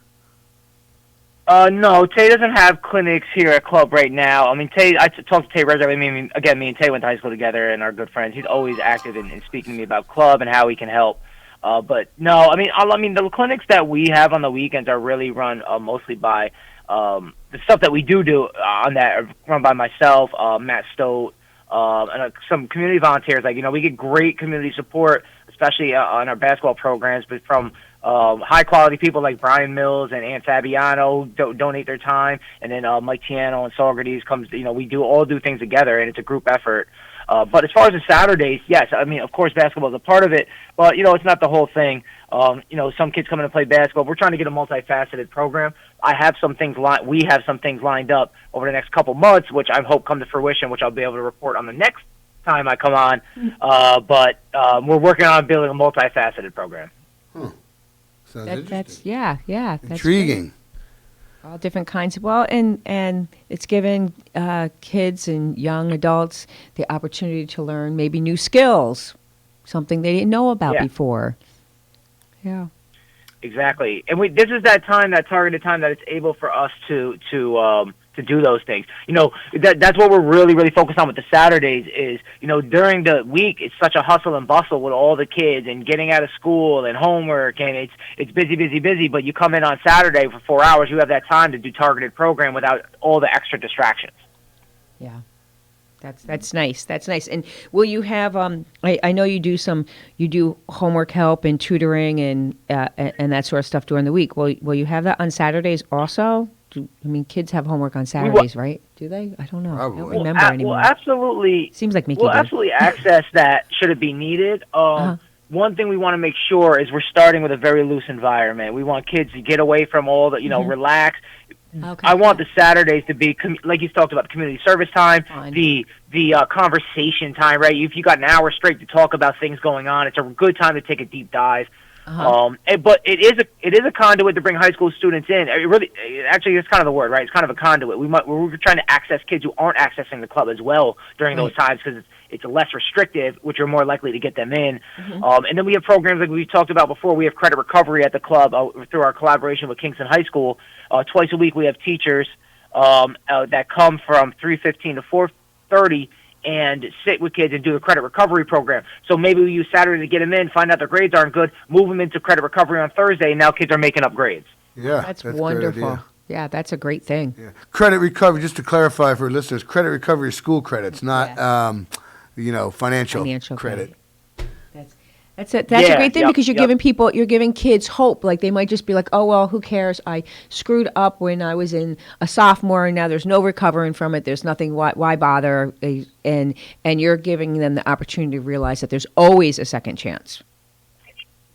No, Tay doesn't have clinics here at club right now. I mean, I talk to Tay regularly. Me and Tay went to high school together and are good friends. He's always active in speaking to me about club and how he can help. But no, the clinics that we have on the weekends are really run mostly by the stuff that we do on that are run by myself, Matt Stote, and some community volunteers. We get great community support, especially on our basketball programs, but from high quality people like Brian Mills and Ann Fabiano donate their time, and then Mike Tiano and Socrates comes. We all do things together, and it's a group effort. But as far as the Saturdays, yes, of course basketball is a part of it, but it's not the whole thing. Some kids come in to play basketball. We're trying to get a multifaceted program. We have some things lined up over the next couple months, which I hope come to fruition, which I'll be able to report on the next time I come on. But we're working on building a multifaceted program. Sounds interesting. That's that's intriguing. Great. All different kinds. Well, and it's given kids and young adults the opportunity to learn maybe new skills, something they didn't know about before. Yeah. Exactly. And this is that targeted time that it's able for us to do those things. That's what we're really, really focused on with the Saturdays is, during the week, it's such a hustle and bustle with all the kids and getting out of school and homework, and it's busy, but you come in on Saturday for 4 hours, you have that time to do targeted program without all the extra distractions. Yeah. That's nice. That's nice. And will you have? I know you do homework help and tutoring and that sort of stuff during the week. Will you have that on Saturdays also? Kids have homework on Saturdays, right? Do they? I don't know. Probably. I don't remember anymore. Well, absolutely. Seems like Mickey We'll did. absolutely access that should it be needed. One thing we want to make sure is we're starting with a very loose environment. We want kids to get away from all the, relax. Okay. I want the Saturdays to be, like you talked about, community service time, the conversation time, right? If you got an hour straight to talk about things going on, it's a good time to take a deep dive. But it is a conduit to bring high school students in. Actually, it's kind of the word, right? It's kind of a conduit. We're trying to access kids who aren't accessing the club as well during those times because it's less restrictive, which are more likely to get them in. And then we have programs like we talked about before. We have credit recovery at the club through our collaboration with Kingston High School. Twice a week, we have teachers that come from 3:15 to 4:30 and sit with kids and do the credit recovery program. So maybe we use Saturday to get them in, find out their grades aren't good, move them into credit recovery on Thursday, and now kids are making up grades. Yeah, that's wonderful. Yeah, that's a great thing. Yeah. Credit recovery, just to clarify for listeners, credit recovery is school credits, not financial credit. That's a great thing because you're giving kids hope. Like they might just be like, oh, well, who cares? I screwed up when I was in a sophomore and now there's no recovering from it. There's nothing, why bother? And you're giving them the opportunity to realize that there's always a second chance.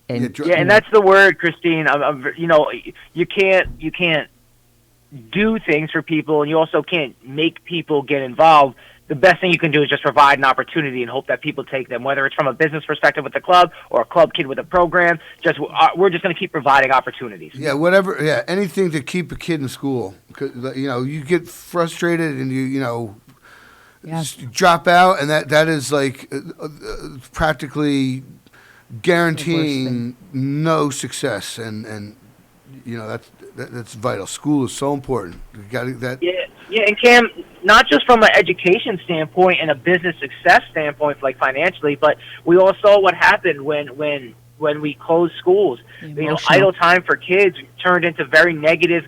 And that's the word, Christine. You can't do things for people and you also can't make people get involved. The best thing you can do is just provide an opportunity and hope that people take them, whether it's from a business perspective with the club or a club kid with a program. We're just going to keep providing opportunities. Yeah, whatever. Yeah, anything to keep a kid in school. You get frustrated and you drop out, and that is like practically guaranteeing no success, and that's vital. School is so important. You got that. Yeah, and Cam, not just from an education standpoint and a business success standpoint, like financially, but we all saw what happened when we closed schools. Idle time for kids turned into very negative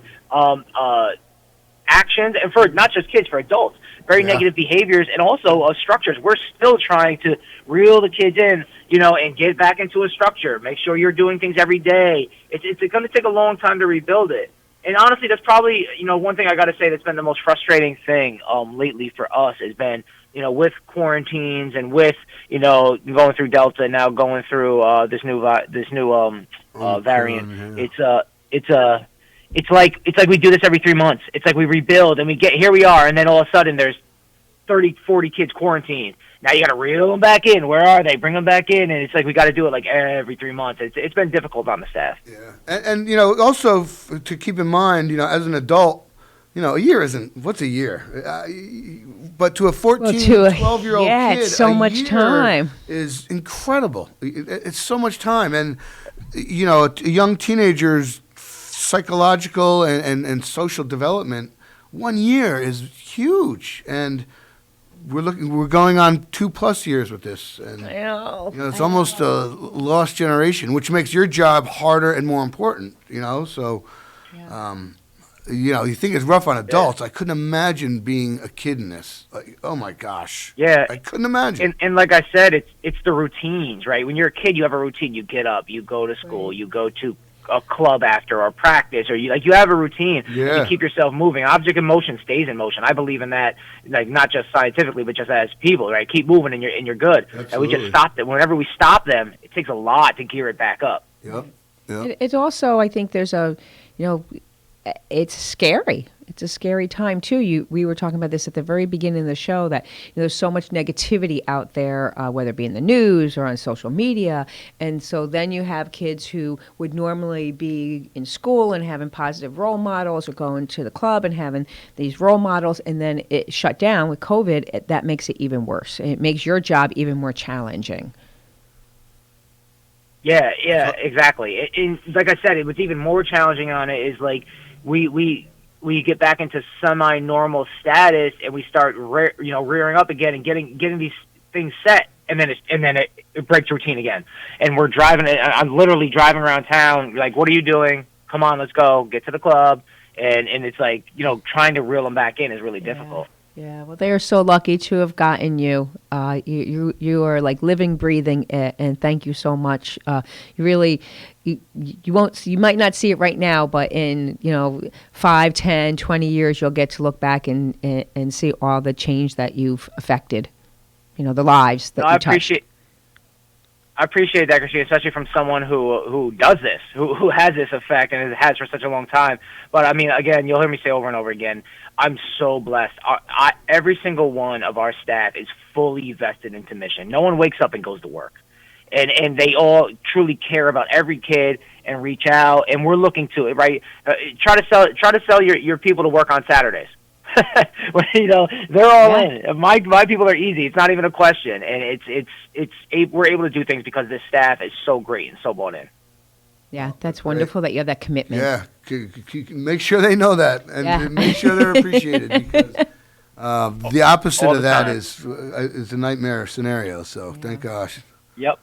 actions, and for not just kids, for adults, very negative behaviors, and also structures. We're still trying to reel the kids in, and get back into a structure. Make sure you're doing things every day. It's going to take a long time to rebuild it. And honestly, that's probably, one thing I got to say that's been the most frustrating thing lately for us has been with quarantines and with, going through Delta and now going through this new variant. Yeah. It's like we do this every 3 months. It's like we rebuild and here we are, and then all of a sudden there's 30, 40 kids quarantined. Now you got to reel them back in. Where are they? Bring them back in, and it's like we got to do it like every 3 months. It's been difficult on the staff. Yeah, and also to keep in mind, as an adult, a year isn't. What's a year? But to a 14, 12-year-old kid, it's so much time is incredible. It's so much time, and a young teenager's psychological and social development. 1 year is huge, and we're going on 2+ years with this, and it's almost a lost generation, which makes your job harder and more important. So. You think it's rough on adults. I couldn't imagine being a kid in this. Like, oh my gosh. Yeah. I couldn't imagine. And like I said, it's the routines, right? When you're a kid, you have a routine. You get up, you go to school, you go to a club after or practice, or you have a routine. Yeah. You keep yourself moving. Object in motion stays in motion. I believe in that, like not just scientifically, but just as people, right? Keep moving and you're good. Absolutely. And we just stop them. Whenever we stop them, it takes a lot to gear it back up. Yep. It's also, I think there's it's scary. It's a scary time too. We were talking about this at the very beginning of the show that there's so much negativity out there, whether it be in the news or on social media, and so then you have kids who would normally be in school and having positive role models or going to the club and having these role models, and then it shut down with COVID. That makes it even worse. It makes your job even more challenging. Yeah, exactly. And like I said, what's even more challenging on it is like we get back into semi-normal status and we start rearing up again and getting these things set, and then it breaks routine again. And we're driving. I'm literally driving around town. Like, what are you doing? Come on, let's go. Get to the club. And it's like trying to reel them back in is really difficult. Yeah, well, they are so lucky to have gotten you. You are like living, breathing, and thank you so much. You might not see it right now, but in 5, 10, 20 years, you'll get to look back and see all the change that you've affected. The lives that you touched. I appreciate that, Christine, especially from someone who does this, who has this effect and has for such a long time. But I mean, again, you'll hear me say over and over again, I'm so blessed. Every single one of our staff is fully vested into mission. No one wakes up and goes to work. And they all truly care about every kid and reach out, and we're looking to it, right? Try to sell your people to work on Saturdays. They're all in. My people are easy. It's not even a question, and we're able to do things because this staff is so great and so bought in. Yeah, that's wonderful that you have that commitment. Yeah, make sure they know that, and make sure they're appreciated, because the opposite of that is a nightmare scenario. So thank gosh. Yep.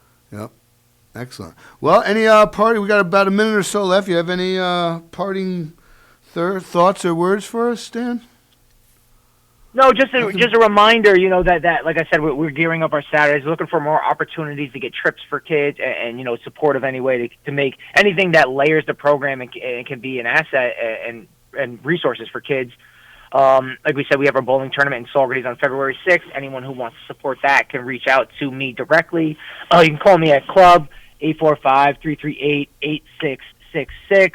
Excellent. Well, any party? We got about a minute or so left. You have any parting thoughts or words for us, Stan? No, just a reminder, that like I said, we're gearing up our Saturdays, looking for more opportunities to get trips for kids and supportive any way to make anything that layers the program and can be an asset and resources for kids. Like we said, we have our bowling tournament in Saugerties on February 6th. Anyone who wants to support that can reach out to me directly. You can call me at Club 845-338-8666.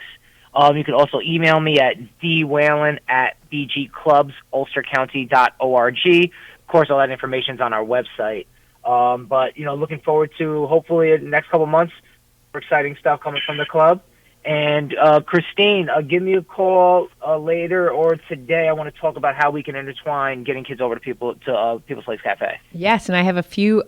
You can also email me at dwhelan@bgclubsulstercounty.org. Of course, all that information's on our website. But looking forward to hopefully in the next couple months, exciting stuff coming from the club. And Christine, give me a call later or today. I want to talk about how we can intertwine getting kids over to People's Place Cafe. Yes, and I have a few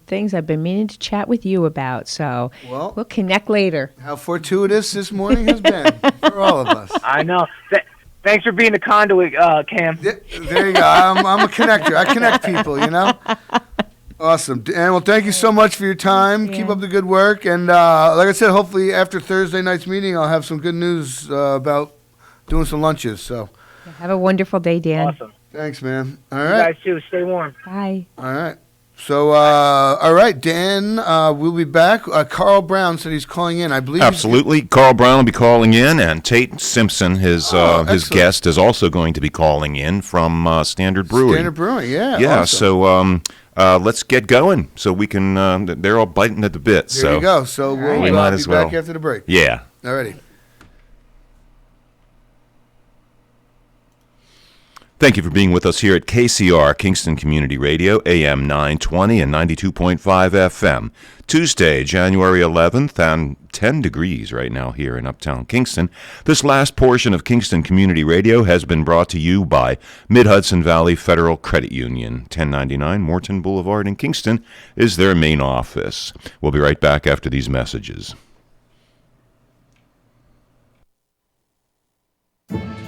things I've been meaning to chat with you about. So we'll connect later. How fortuitous this morning has been for all of us. I know. Thanks for being the conduit, Cam. There you go. I'm a connector. I connect people, Awesome. And well, thank you so much for your time. Yeah. Keep up the good work. And like I said, hopefully after Thursday night's meeting, I'll have some good news about doing some lunches. So have a wonderful day, Dan. Awesome. Thanks, man. All right. You guys too. Stay warm. Bye. All right. So, all right, Dan, we'll be back. Carl Brown said he's calling in. I believe. Absolutely. Carl Brown will be calling in, and Tate Simpson, his guest, is also going to be calling in from Standard Brewing. Standard Brewing, yeah. Yeah, awesome. so let's get going so we can, they're all biting at the bit. There you go. So we'll we might be as well. back after the break. Yeah. All righty. Thank you for being with us here at KCR, Kingston Community Radio, AM 920 and 92.5 FM. Tuesday, January 11th, and 10 degrees right now here in Uptown Kingston. This last portion of Kingston Community Radio has been brought to you by Mid-Hudson Valley Federal Credit Union. 1099 Morton Boulevard in Kingston is their main office. We'll be right back after these messages.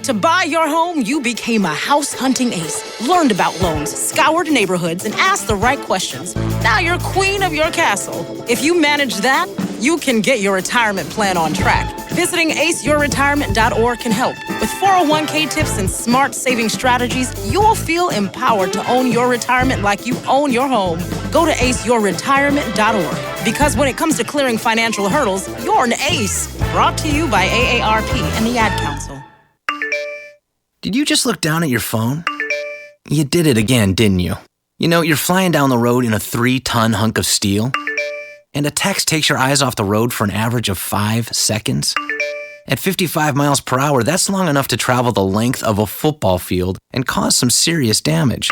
To buy your home, you became a house hunting ace, learned about loans, scoured neighborhoods, and asked the right questions. Now you're queen of your castle. If you manage that, you can get your retirement plan on track. Visiting aceyourretirement.org can help. With 401k tips and smart saving strategies, you'll feel empowered to own your retirement like you own your home. Go to aceyourretirement.org. Because when it comes to clearing financial hurdles, you're an ace. Brought to you by AARP and the Ad Council. Did you just look down at your phone? You did it again, didn't you? You know, you're flying down the road in a 3-ton hunk of steel, and a text takes your eyes off the road for an average of 5 seconds. At 55 miles per hour, that's long enough to travel the length of a football field and cause some serious damage.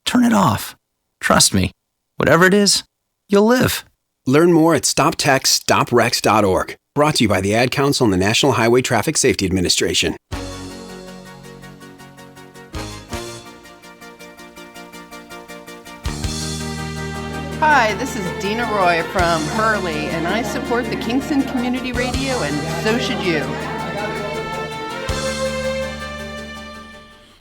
Turn it off. Trust me, whatever it is, you'll live. Learn more at stoptextsstopwrecks.org. Brought to you by the Ad Council and the National Highway Traffic Safety Administration. Hi, this is Dina Roy from Hurley, and I support the Kingston Community Radio, and so should you.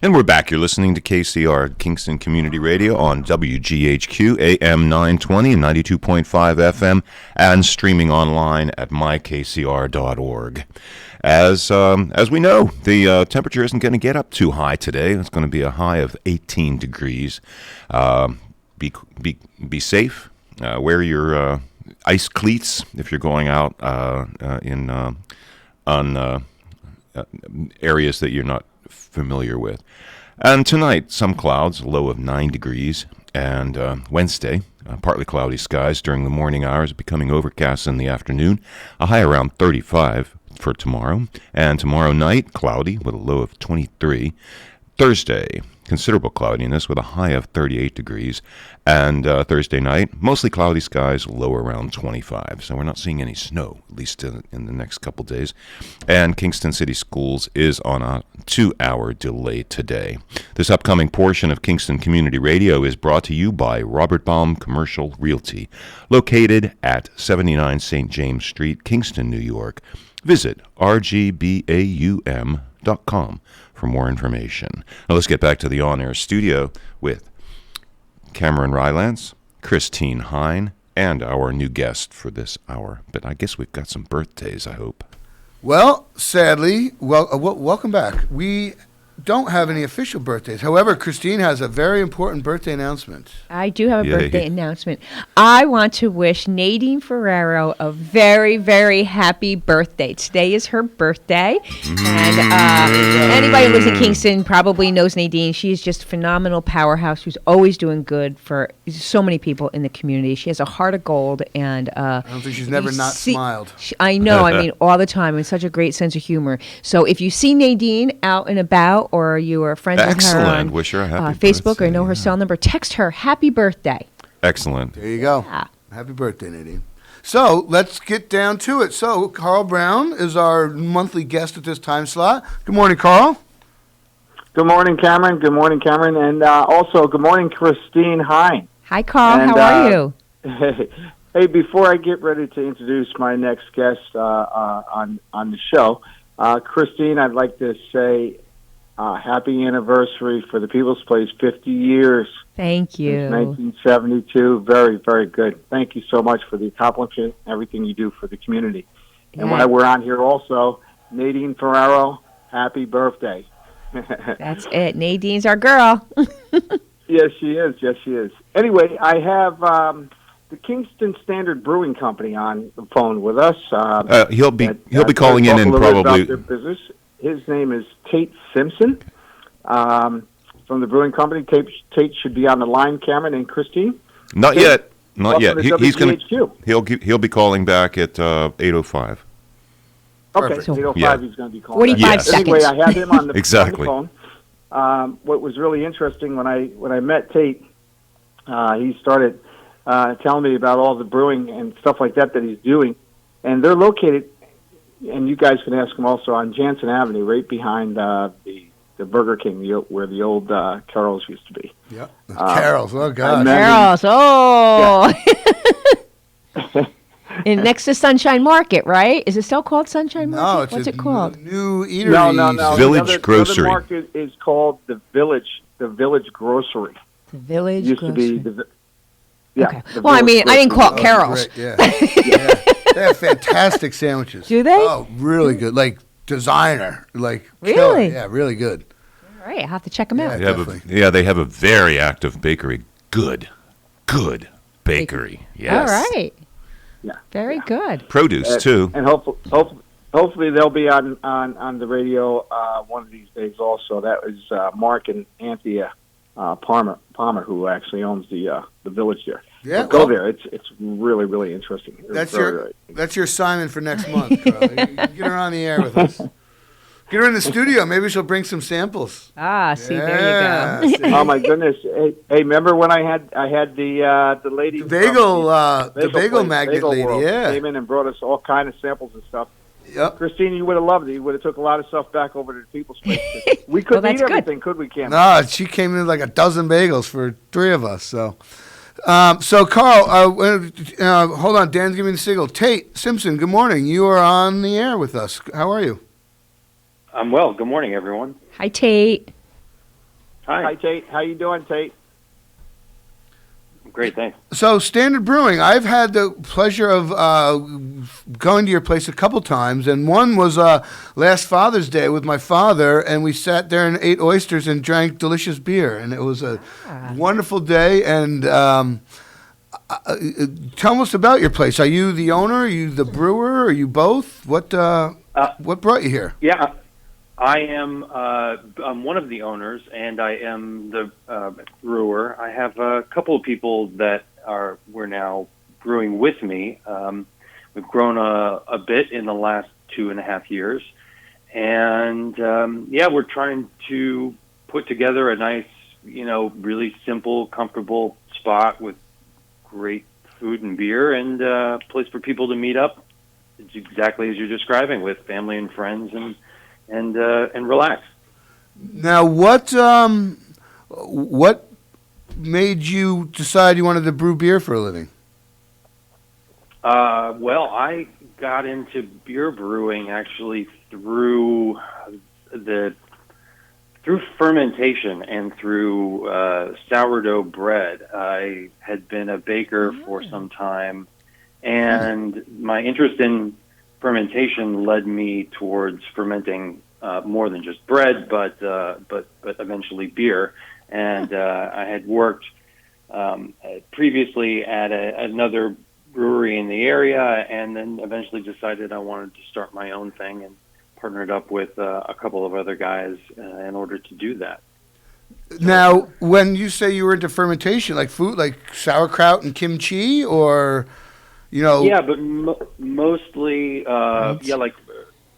And we're back. You're listening to KCR, Kingston Community Radio, on WGHQ, AM 920 and 92.5 FM, and streaming online at mykcr.org. As we know, the temperature isn't going to get up too high today. It's going to be a high of 18 degrees. Be safe. Wear your ice cleats if you're going out on areas that you're not familiar with. And tonight, some clouds, a low of 9 degrees. And Wednesday, partly cloudy skies during the morning hours, becoming overcast in the afternoon. A high around 35 for tomorrow. And tomorrow night, cloudy with a low of 23. Thursday, considerable cloudiness with a high of 38 degrees. And Thursday night, mostly cloudy skies, low around 25. So we're not seeing any snow, at least in the next couple days. And Kingston City Schools is on a 2-hour delay today. This upcoming portion of Kingston Community Radio is brought to you by Robert Baum Commercial Realty, located at 79 St. James Street, Kingston, New York. Visit rgbaum.com for more information. Now let's get back to the on-air studio with Cameron Rylance, Christine Hein, and our new guest for this hour. But I guess we've got some birthdays, I hope. Well, sadly, welcome back. We don't have any official birthdays. However, Christine has a very important birthday announcement. I do have a birthday announcement. I want to wish Nadine Ferrero a very, very happy birthday. Today is her birthday. And anybody who lives in Kingston probably knows Nadine. She's just a phenomenal powerhouse who's always doing good for so many people in the community. She has a heart of gold. And I don't think she's never not smiled. I know. I mean, all the time. And such a great sense of humor. So if you see Nadine out and about, or you are friends with her on wish her a happy Facebook, birthday, or know her cell number, text her happy birthday. Excellent. There you go. Yeah. Happy birthday, Nadine. So let's get down to it. So Carl Brown is our monthly guest at this time slot. Good morning, Carl. Good morning, Cameron. Good morning, Cameron. And also, good morning, Christine Hein. Hi, Carl. How are you? Hey, before I get ready to introduce my next guest on the show, Christine, I'd like to say happy anniversary for the People's Place, 50 years. Thank you. Since 1972. Very, very good. Thank you so much for the accomplishment, everything you do for the community. Yeah. And while we're on here also, Nadine Ferrero, happy birthday. That's it. Nadine's our girl. Yes, she is. Yes, she is. Anyway, I have the Kingston Standard Brewing Company on the phone with us. He'll be calling in and probably about their business. His name is Tate Simpson from the brewing company. Tate should be on the line. Cameron and Christine. Not Tate, yet. Not yet. He's going to. He'll be calling back at 8:05. Okay, So, 8:05. yeah. He's going to be calling. 45 seconds. Anyway, I had him on the, exactly. on the phone. What was really interesting when I met Tate, he started telling me about all the brewing and stuff like that he's doing, and they're located. And you guys can ask him also on Jansen Avenue, right behind the Burger King, where the old Carol's used to be. Yep, Carol's. Oh God, Carol's. Oh. Yeah. And next to Sunshine Market, right? Is it still called Sunshine Market? No, it's What's it called? New eatery. No. Village Grocery. The market is called the Village Grocery. The Village used Grocery. to be yeah. Okay. Well, I mean, I didn't call it Carol's. Yeah. They have fantastic sandwiches. Do they? Oh, really good. Like designer. Like really? Killer. Yeah, really good. All right, I have to check them out. They have a very active bakery. Good bakery. Yes. All right. Yeah. Very good. Produce too. And hopefully they'll be on the radio one of these days also. That was Mark and Anthea Palmer, who actually owns the village there. Yeah, go there. It's really, really interesting. That's your assignment for next month, Carl. You get her on the air with us. Get her in the studio. Maybe she'll bring some samples. See, there you go. Oh my goodness! Hey, remember when I had the lady, the bagel magnet lady, came in and brought us all kind of samples and stuff. Yep. Christine, you would have loved it. You would have took a lot of stuff back over to the People's Place. We couldn't eat everything, could we, Cam? No, she came in like a dozen bagels for 3 of us. So Carl, hold on. Dan's giving me the signal. Tate Simpson, good morning. You are on the air with us. How are you? I'm well. Good morning, everyone. Hi, Tate. Hi, Tate. How you doing, Tate? Great, thanks. So, Standard Brewing, I've had the pleasure of going to your place a couple times, and one was last Father's Day with my father, and we sat there and ate oysters and drank delicious beer, and it was a wonderful day. And tell us about your place. Are you the owner? Are you the brewer? Are you both? What brought you here? Yeah, I am. I'm one of the owners, and I am the brewer. I have a couple of people that we're now brewing with me. We've grown a bit in the last 2.5 years, and we're trying to put together a nice, really simple, comfortable spot with great food and beer, and a place for people to meet up. It's exactly as you're describing, with family and friends and relax. Now, what made you decide you wanted to brew beer for a living? Well, I got into beer brewing actually through fermentation and through sourdough bread. I had been a baker for some time, and my interest in fermentation led me towards fermenting more than just bread, but eventually beer. And I had worked previously at another brewery in the area, and then eventually decided I wanted to start my own thing, and partnered up with a couple of other guys in order to do that. Now, when you say you were into fermentation, like food, like sauerkraut and kimchi, or Yeah, but mostly, like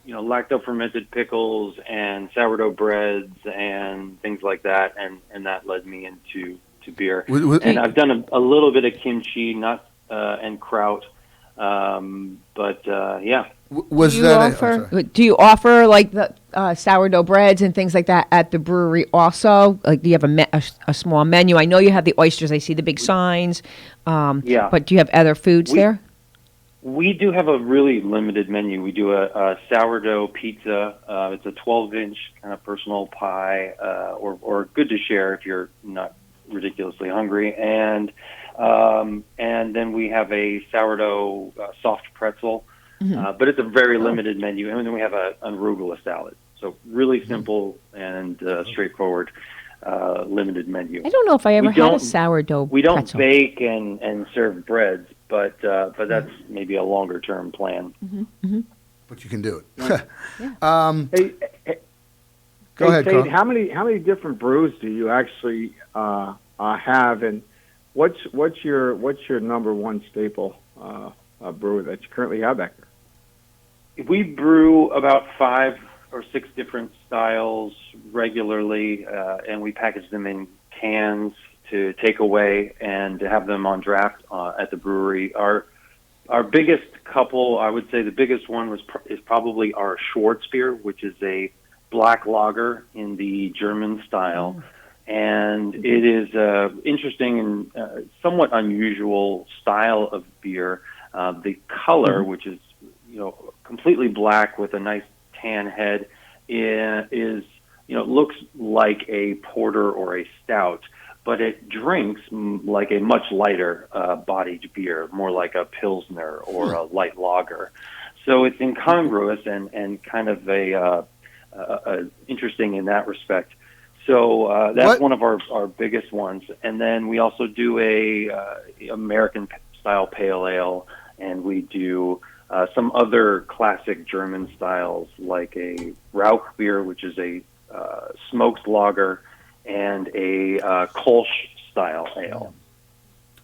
lacto-fermented pickles and sourdough breads and things like that, and that led me into beer. And I've done a little bit of kimchi, and kraut, but yeah. Do you offer like the sourdough breads and things like that at the brewery also? Like, do you have a small menu? I know you have the oysters. I see the big signs. Yeah. But do you have other foods there? We do have a really limited menu. We do a sourdough pizza. It's a 12-inch kind of personal pie, or good to share if you're not ridiculously hungry. And then we have a sourdough soft pretzel, but it's a very limited menu. And then we have an arugula salad. So really simple and straightforward. limited menu. I don't know if I ever had a sourdough We don't pretzel. bake and serve breads, but that's maybe a longer term plan. But you can do it. Go ahead, Tate, Carl. how many different brews do you actually have, and what's your number one staple brew that you currently have back there? We brew about 5 or 6 different styles regularly, and we package them in cans to take away and to have them on draft at the brewery. Our biggest couple, I would say the biggest one is probably our Schwarzbier, which is a black lager in the German style. And it is interesting and somewhat unusual style of beer. The color, which is completely black with a nice tan head, is looks like a porter or a stout, but it drinks like a much lighter bodied beer, more like a pilsner or a light lager. So it's incongruous and kind of a interesting in that respect. So that's one of our biggest ones. And then we also do a American style pale ale, and we do some other classic German styles like a Rauch beer, which is a smoked lager, and a Kolsch style ale.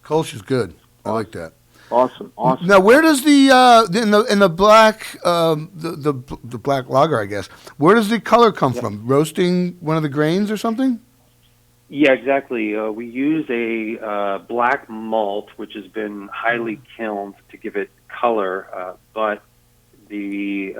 Kolsch is good. I like that. Awesome. Now, where does the in the black the black lager, I guess, where does the color come from? Roasting one of the grains or something? Yeah, exactly. We use a black malt, which has been highly kilned to give it color. But the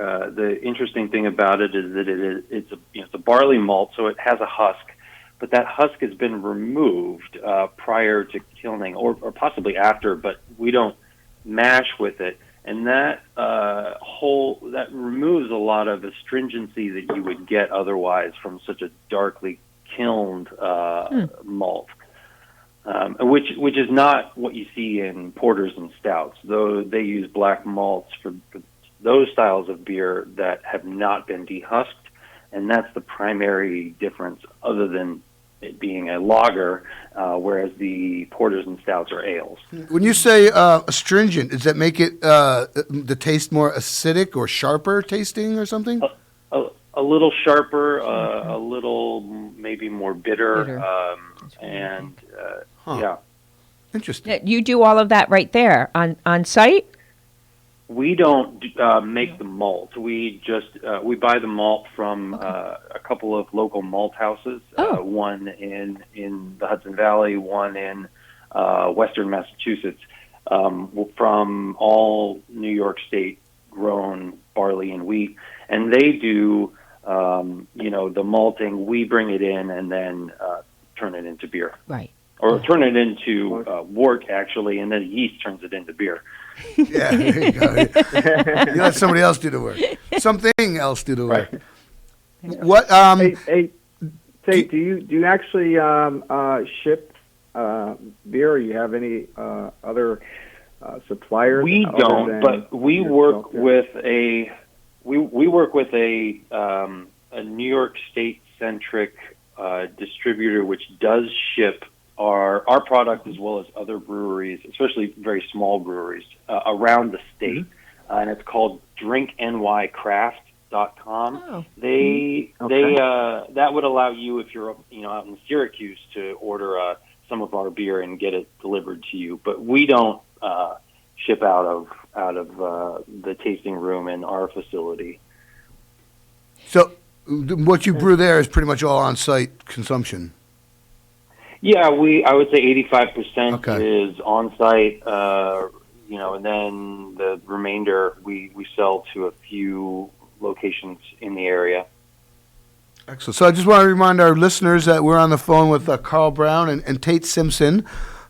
interesting thing about it is that it's a barley malt, so it has a husk. But that husk has been removed prior to kilning, or possibly after. But we don't mash with it, and that that removes a lot of astringency that you would get otherwise from such a darkly kilned malt, which is not what you see in porters and stouts. Though they use black malts for those styles of beer that have not been dehusked, and that's the primary difference, other than it being a lager, whereas the porters and stouts are ales. When you say astringent, does that make it the taste more acidic or sharper tasting or something? A little sharper, a little maybe more bitter. And yeah. Interesting. You do all of that right there on site? We don't make the malt. We just we buy the malt from a couple of local malt houses. One in the Hudson Valley, one in Western Massachusetts, from all New York State grown barley and wheat, and they do the malting. We bring it in and then turn it into beer. Right. Or turn it into wort, actually, and then yeast turns it into beer. Yeah, there you go. You let somebody else do the work. Something else do the work. Right. What? Hey, Tate, do you actually ship beer? Or you have any other suppliers? We don't, but we work with a New York State centric distributor which does ship our product as well as other breweries, especially very small breweries around the state, and it's called drinknycraft.com. Oh. They that would allow you, if you're out in Syracuse, to order some of our beer and get it delivered to you. But we don't ship out of the tasting room in our facility. So what you brew there is pretty much all on-site consumption. Yeah, I would say 85% is on site, and then the remainder we sell to a few locations in the area. Excellent. So I just want to remind our listeners that we're on the phone with Carl Brown and Tate Simpson.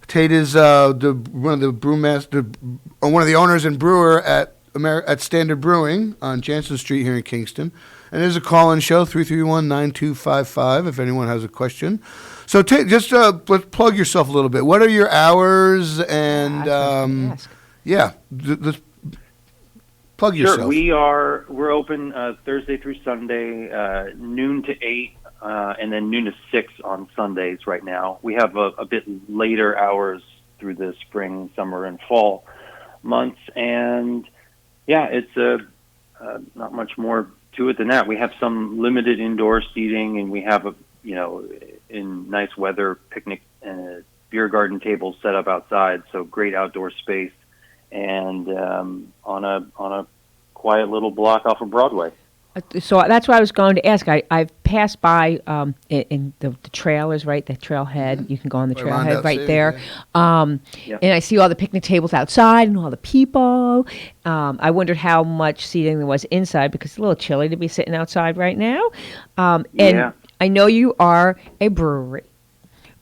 Tate is one of the owners and brewer at Standard Brewing on Jansen Street here in Kingston. And there's a call-in show, 331-9255, if anyone has a question. So just let's plug yourself a little bit. What are your hours? And let's plug yourself. Sure. We're open Thursday through Sunday, noon to 8, and then noon to 6 on Sundays right now. We have a bit later hours through the spring, summer, and fall months, and yeah, it's not much more to it than that. We have some limited indoor seating, and we have in nice weather, picnic and beer garden tables set up outside, so great outdoor space, and on a quiet little block off of Broadway. So that's what I was going to ask. I've passed by in the trailers, right? The trailhead. You can go on the trailhead right there. And I see all the picnic tables outside and all the people. I wondered how much seating there was inside because it's a little chilly to be sitting outside right now. And I know you are a brewery,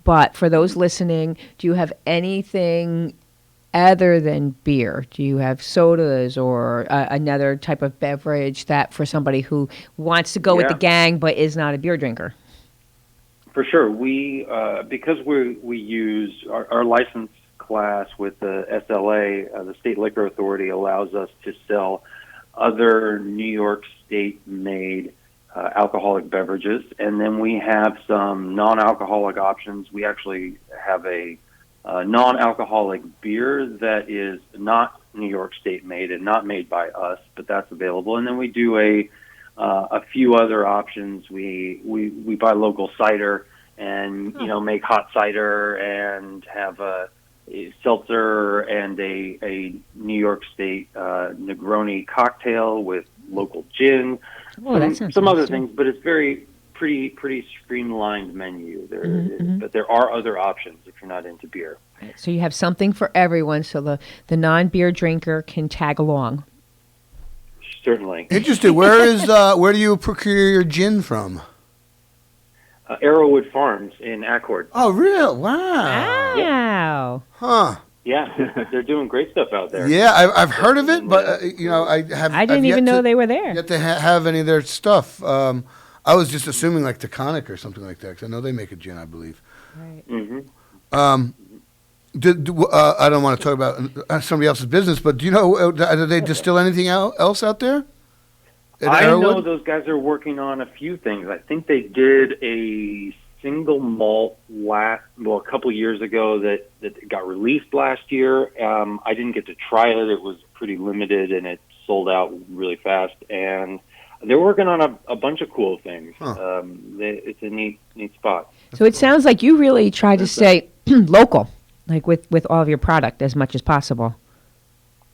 but for those listening, do you have anything other than beer? Do you have sodas or another type of beverage that for somebody who wants to go with the gang but is not a beer drinker? For sure. We because we use our license class with the SLA, the State Liquor Authority allows us to sell other New York State made alcoholic beverages, and then we have some non-alcoholic options. We actually have a non-alcoholic beer that is not New York State made and not made by us, but that's available. And then we do a few other options. We buy local cider and make hot cider and have a seltzer and a New York State Negroni cocktail with local gin. Some other things, but it's pretty streamlined menu. But there are other options if you're not into beer. So you have something for everyone, so the non-beer drinker can tag along. Certainly. Interesting. Where do you procure your gin from? Arrowwood Farms in Accord. Oh, real? Wow. Wow. Huh. Yeah, they're doing great stuff out there. Yeah, I've heard of it, but I didn't even know they were there. Yet to have any of their stuff. I was just assuming like Taconic or something like that, because I know they make a gin, I believe. Right. Mm-hmm. I don't want to talk about somebody else's business, but do you know, do they distill anything else out there? I know those guys are working on a few things. I think they did a single malt a couple years ago that got released last year. I didn't get to try it. It was pretty limited, and it sold out really fast. And they're working on a bunch of cool things. Huh. It's a neat spot. So it sounds like you really try to stay local, like with all of your product as much as possible.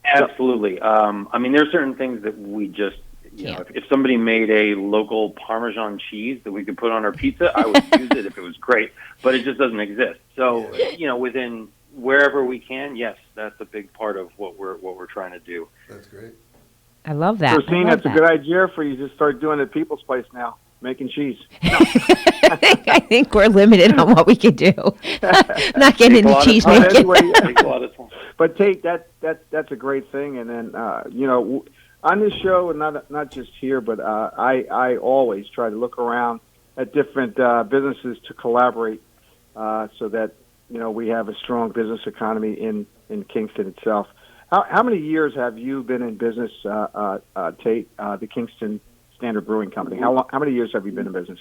Absolutely. I mean, there are certain things that we just, if somebody made a local Parmesan cheese that we could put on our pizza, I would use it if it was great, but it just doesn't exist. So, within wherever we can, yes, that's a big part of what we're trying to do. That's great. I love that. Christine, that's a good idea for you to start doing at People's Place now, making cheese. I think we're limited on what we can do. Not getting into cheese making. Anyway, but Tate, that's a great thing. And then on this show, and not just here, but I always try to look around at different businesses to collaborate, so that we have a strong business economy in Kingston itself. How many years have you been in business, Tate, the Kingston Standard Brewing Company? How many years have you been in business?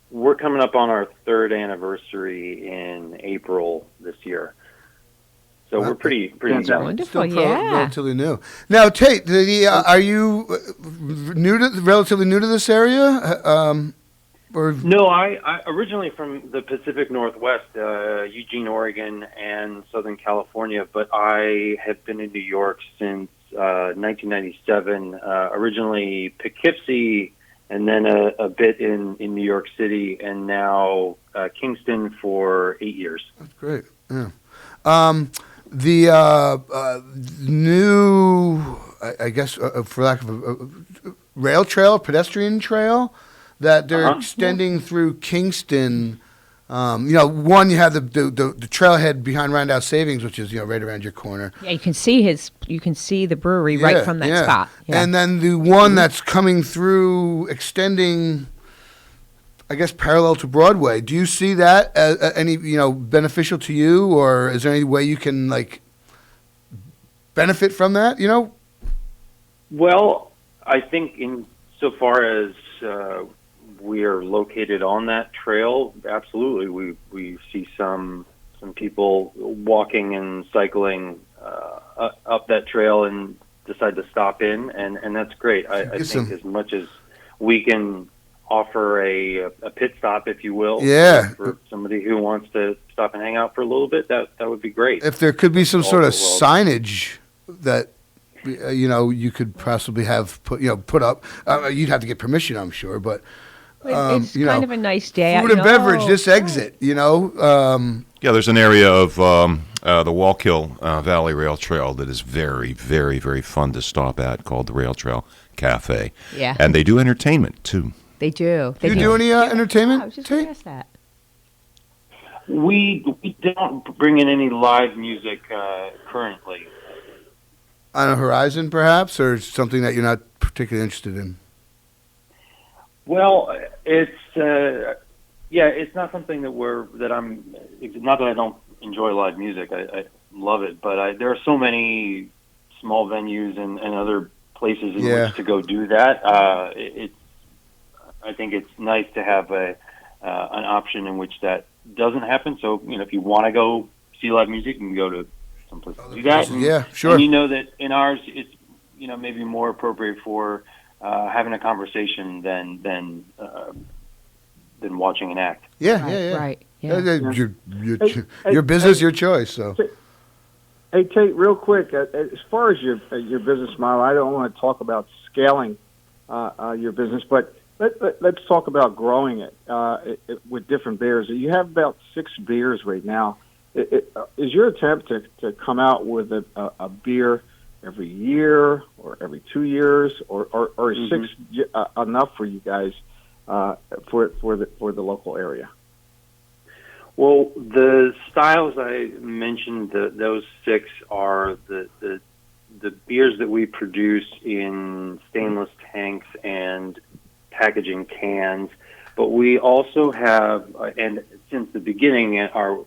We're coming up on our 3rd anniversary in April this year. So we're pretty young. Wonderful, relatively new. Now, Tate, are you relatively new to this area? No, I originally from the Pacific Northwest, Eugene, Oregon, and Southern California, but I have been in New York since 1997, originally Poughkeepsie, and then a bit in New York City, and now Kingston for 8 years. That's great, yeah. The new, I guess, for lack of a rail trail, pedestrian trail, that they're extending through Kingston. One, you have the trailhead behind Roundhouse Savings, which is right around your corner. Yeah, you can see the brewery right from that spot. Yeah. And then the one that's coming through, extending, I guess, parallel to Broadway. Do you see that as any beneficial to you, or is there any way you can benefit from that? Well, I think in so far as we are located on that trail, absolutely, we see some people walking and cycling up that trail and decide to stop in, and that's great. I think as much as we can offer a pit stop, if you will, for somebody who wants to stop and hang out for a little bit, that would be great. If there could be some sort of signage that you could possibly have put up, you'd have to get permission, I'm sure, but it's kind of a nice day. Food and beverage, this exit, Yeah, there's an area of the Wallkill Valley Rail Trail that is very, very, very fun to stop at, called the Rail Trail Cafe. Yeah. And they do entertainment, too. They do. Do you do any entertainment? I was just going to ask that. We don't bring in any live music currently. On a horizon, perhaps, or something that you're not particularly interested in? Well, it's it's not something that I'm. Not that I don't enjoy live music. I love it, but there are so many small venues and other places in which to go do that. I think it's nice to have an option in which that doesn't happen. So if you want to go see live music, you can go to someplace to do that. Yeah, sure. And that in ours, it's maybe more appropriate for having a conversation than watching an act. Right. Yeah. Your business, your choice. So. Hey, Tate, real quick, as far as your business model, I don't want to talk about scaling your business, but let's talk about growing it with different beers. You have about 6 beers right now. Is your attempt to come out with a beer every year or every 2 years, or is 6 enough for you guys for the local area? Well, the styles I mentioned, those 6 are the beers that we produce in stainless tanks and packaging cans. But we also have, and since the beginning, are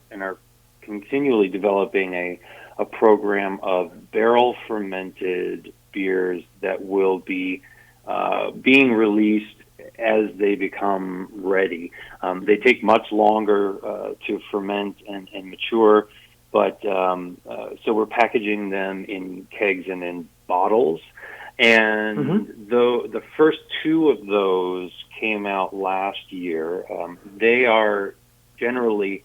continually developing a program of barrel fermented beers that will be being released as they become ready. They take much longer to ferment and mature, but so we're packaging them in kegs and in bottles. And though the first 2 of those came out last year, they are generally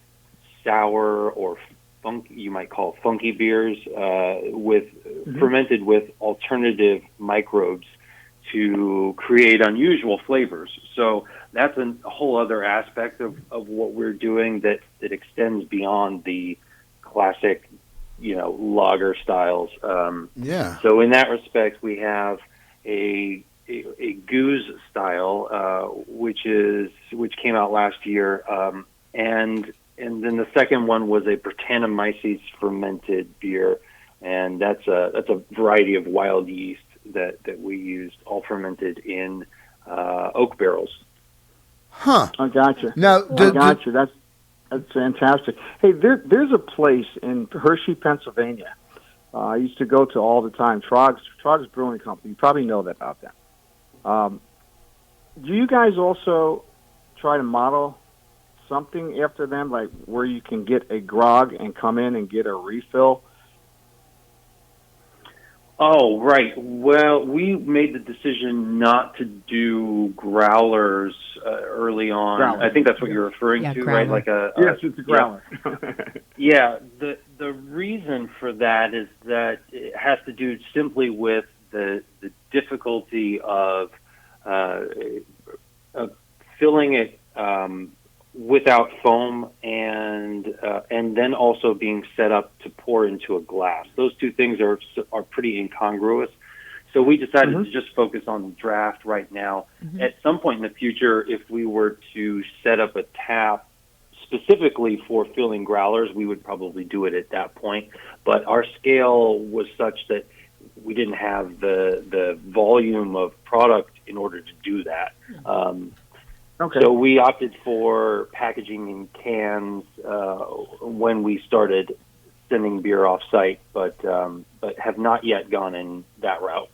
sour or funky, you might call funky beers, fermented with alternative microbes to create unusual flavors. So that's a whole other aspect of what we're doing that extends beyond the classic, lager styles. So in that respect, we have a goose style, which came out last year, and then the second one was a Brettanomyces fermented beer, and that's a variety of wild yeast that we used, all fermented in oak barrels. Huh. I got you. Now, I got you. That's fantastic. Hey, there's a place in Hershey, Pennsylvania. I used to go to all the time. Trog's Brewing Company. You probably know about that. Do you guys also try to model something after them, like where you can get a grog and come in and get a refill? Oh, right. Well, we made the decision not to do growlers early on. Growler. I think that's what you're referring to, growler. right? Like yes, it's a growler. Yeah. The reason for that is that it has to do simply with the difficulty of filling it without foam and then also being set up to pour into a glass. Those 2 things are pretty incongruous. So we decided to just focus on draft right now. At some point in the future, if we were to set up a tap specifically for filling growlers, we would probably do it at that point. But our scale was such that we didn't have the volume of product in order to do that. So we opted for packaging in cans when we started sending beer off site, but have not yet gone in that route.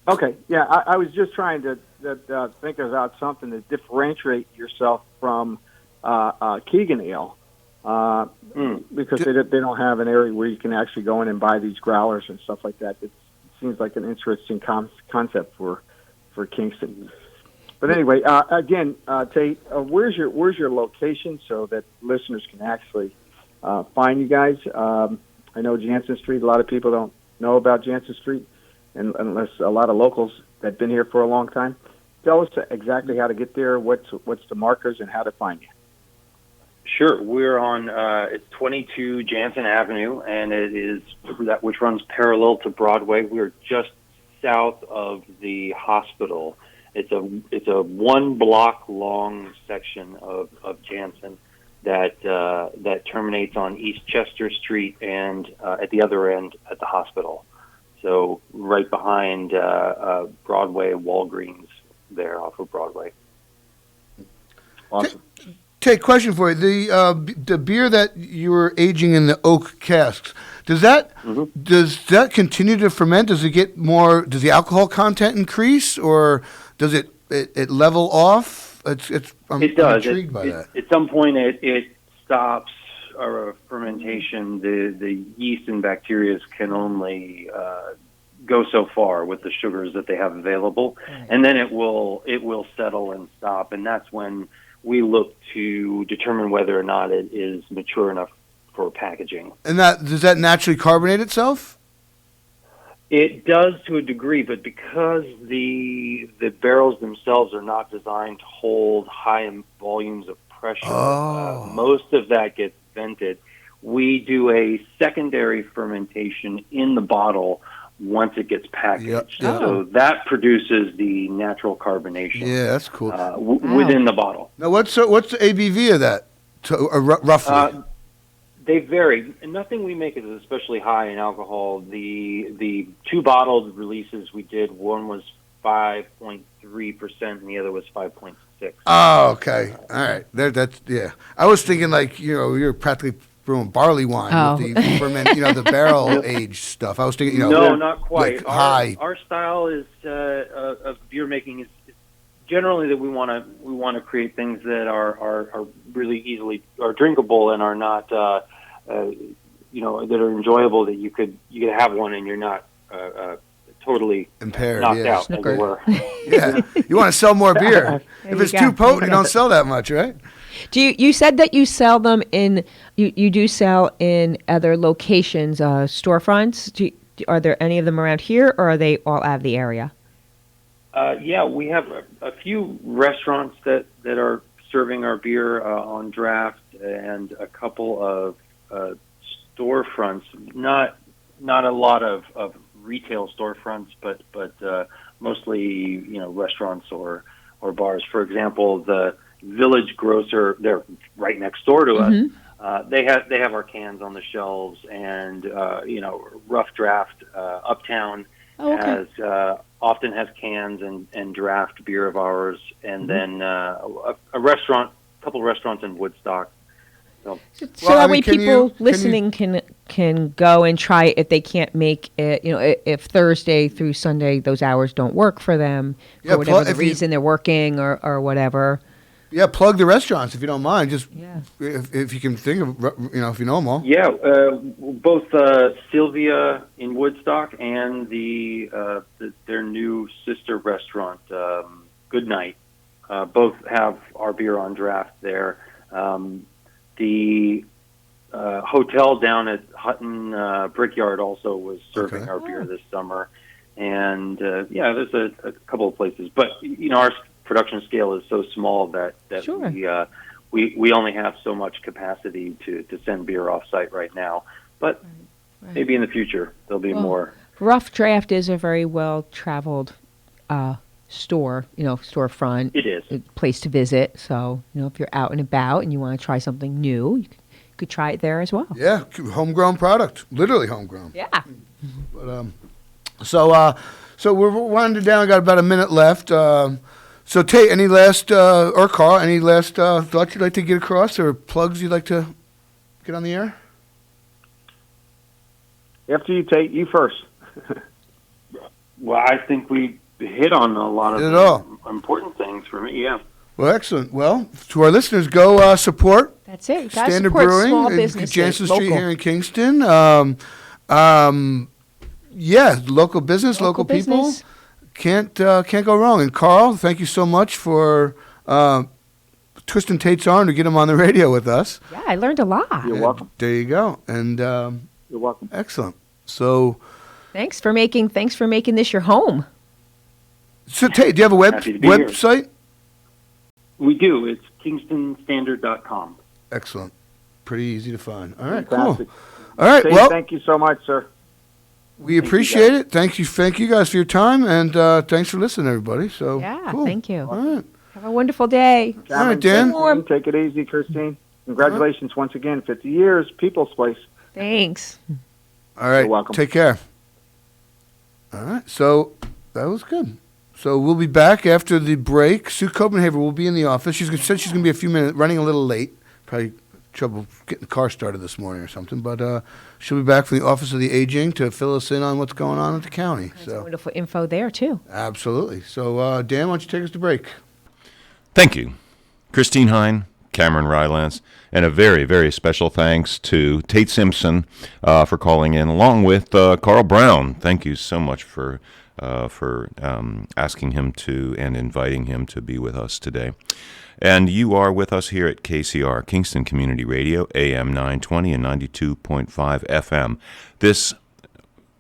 Okay, yeah, I was just trying to think about something to differentiate yourself from Keegan Ale, because they don't have an area where you can actually go in and buy these growlers and stuff like that. It seems like an interesting concept for Kingston. But anyway, again, Tate, where's your location so that listeners can actually find you guys? I know Jansen Street. A lot of people don't know about Jansen Street, and unless a lot of locals that have been here for a long time. Tell us exactly how to get there. What's the markers and how to find you? Sure, we're on it's 22 Jansen Avenue, and it is that which runs parallel to Broadway. We're just south of the hospital. It's a 1 block long section of Jansen that terminates on East Chester Street and at the other end at the hospital. So right behind Broadway, Walgreens, there off of Broadway. Awesome. Take question for you. The beer that you were aging in the oak casks, does that continue to ferment? Does it get more? Does the alcohol content increase, or does it level off? I'm intrigued by that. At some point, it stops fermentation. The yeast and bacteria can only go so far with the sugars that they have available, and then it will settle and stop, and that's when we look to determine whether or not it is mature enough for packaging. And does that naturally carbonate itself? It does to a degree, but because the barrels themselves are not designed to hold high volumes of pressure, most of that gets vented. We do a secondary fermentation in the bottle once it gets packaged. Yep. So that produces the natural carbonation. Yeah, that's cool. Within the bottle. Now, what's the ABV of that, roughly? They vary. And nothing we make is especially high in alcohol. The 2 bottled releases we did, one was 5.3% and the other was 5.6. Oh, okay. All right. That's I was thinking you're practically brewing barley wine with the ferment, the barrel aged stuff. I was thinking, no, not quite. High. Our style is of beer making is generally that we want to create things that are really easily are drinkable and are not that are enjoyable, that you could have one and you're not totally impaired, knocked out, as it were. Yeah, you want to sell more beer. If it's too potent, you don't sell that much, right? You said that you sell them in you do sell in other locations, storefronts. Are there any of them around here, or are they all out of the area? Yeah, we have a few restaurants that are serving our beer on draft, and a couple of storefronts. Not a lot of retail storefronts, but mostly restaurants or bars. For example, the Village Grocer, they're right next door to us. They have our cans on the shelves, and Rough Draft Uptown often has cans and draft beer of ours, and then a couple of restaurants in Woodstock. So that way people listening can go and try it if they can't make it. If Thursday through Sunday those hours don't work for them, for whatever the reason they're working or whatever. Yeah, plug the restaurants if you don't mind. Just if you can think of, if you know them all. Yeah, both Sylvia in Woodstock and their new sister restaurant, Good Night, both have our beer on draft there. The hotel down at Hutton Brickyard also was serving our beer this summer, and there's a couple of places, but our production scale is so small that we only have so much capacity to send beer off site right now. But maybe in the future there'll be more. Rough Draft is a very well traveled storefront. It is a place to visit. So if you're out and about and you want to try something new, you could try it there as well. Yeah, homegrown product, literally homegrown. Yeah. But so we're winding down. Got about a minute left. So, Tate, any last, or Carl, any last thoughts you'd like to get across, or plugs you'd like to get on the air? After you, Tate, you first. Well, I think we hit on a lot of Did it all. important things for me. Yeah. Well, excellent. Well, to our listeners, go support. That's it. You gotta Standard support Brewing, small businesses, Jansen Street local. here in Kingston. Yeah, local business, local people. business. Can't go wrong. And Carl, thank you so much for twisting Tate's arm to get him on the radio with us. Yeah, I learned a lot. You're welcome. There you go. And You're welcome. excellent. So Thanks for making this your home. Tate, do you have a Happy to be here. website? We do. It's KingstonStandard.com. Excellent. Pretty easy to find. All right, Fantastic. cool. All right, Tate, well, thank you so much, sir. we appreciate it. Thank you guys for your time, and thanks for listening, everybody. So Yeah, cool. thank you. All right. Have a wonderful day. All right, Dan. Christine, take it easy, Christine. Congratulations once again, 50 years, People's Place. Thanks. All right. You're welcome. Take care. All right. So that was good. So we'll be back after the break. Sue Koppenhaver will be in the office. She said she's going to be a few minutes, running a little late. Probably trouble getting the car started this morning or something. But she'll be back from the Office of the Aging to fill us in on what's going on at the county. So Wonderful info there, too. absolutely. So Dan, why don't you take us to break? Thank you, Christine Hein, Cameron Rylance, and a very, very special thanks to Tate Simpson for calling in, along with Carl Brown. Thank you so much for asking him to and inviting him to be with us today. And you are with us here at KCR, Kingston Community Radio, AM 920 and 92.5 FM. This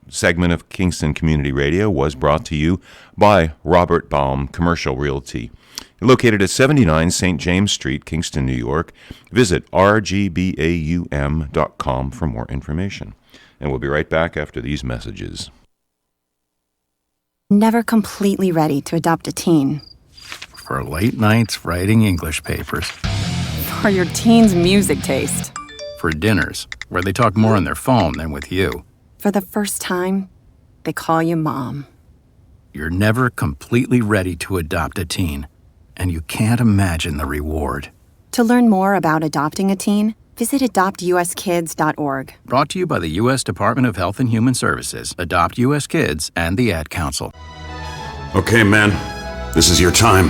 segment of Kingston Community Radio was brought to you by Robert Baum Commercial Realty. Located at 79 St. James Street, Kingston, New York. Visit rgbaum.com for more information. And we'll be right back after these messages. Never completely ready to adopt a teen. For late nights writing English papers. For your teen's music taste. For dinners, where they talk more on their phone than with you. For the first time, they call you mom. You're never completely ready to adopt a teen, and you can't imagine the reward. To learn more about adopting a teen, visit adoptuskids.org. Brought to you by the U.S. Department of Health and Human Services, Adopt U.S. Kids, and the Ad Council. Okay, man, this is your time.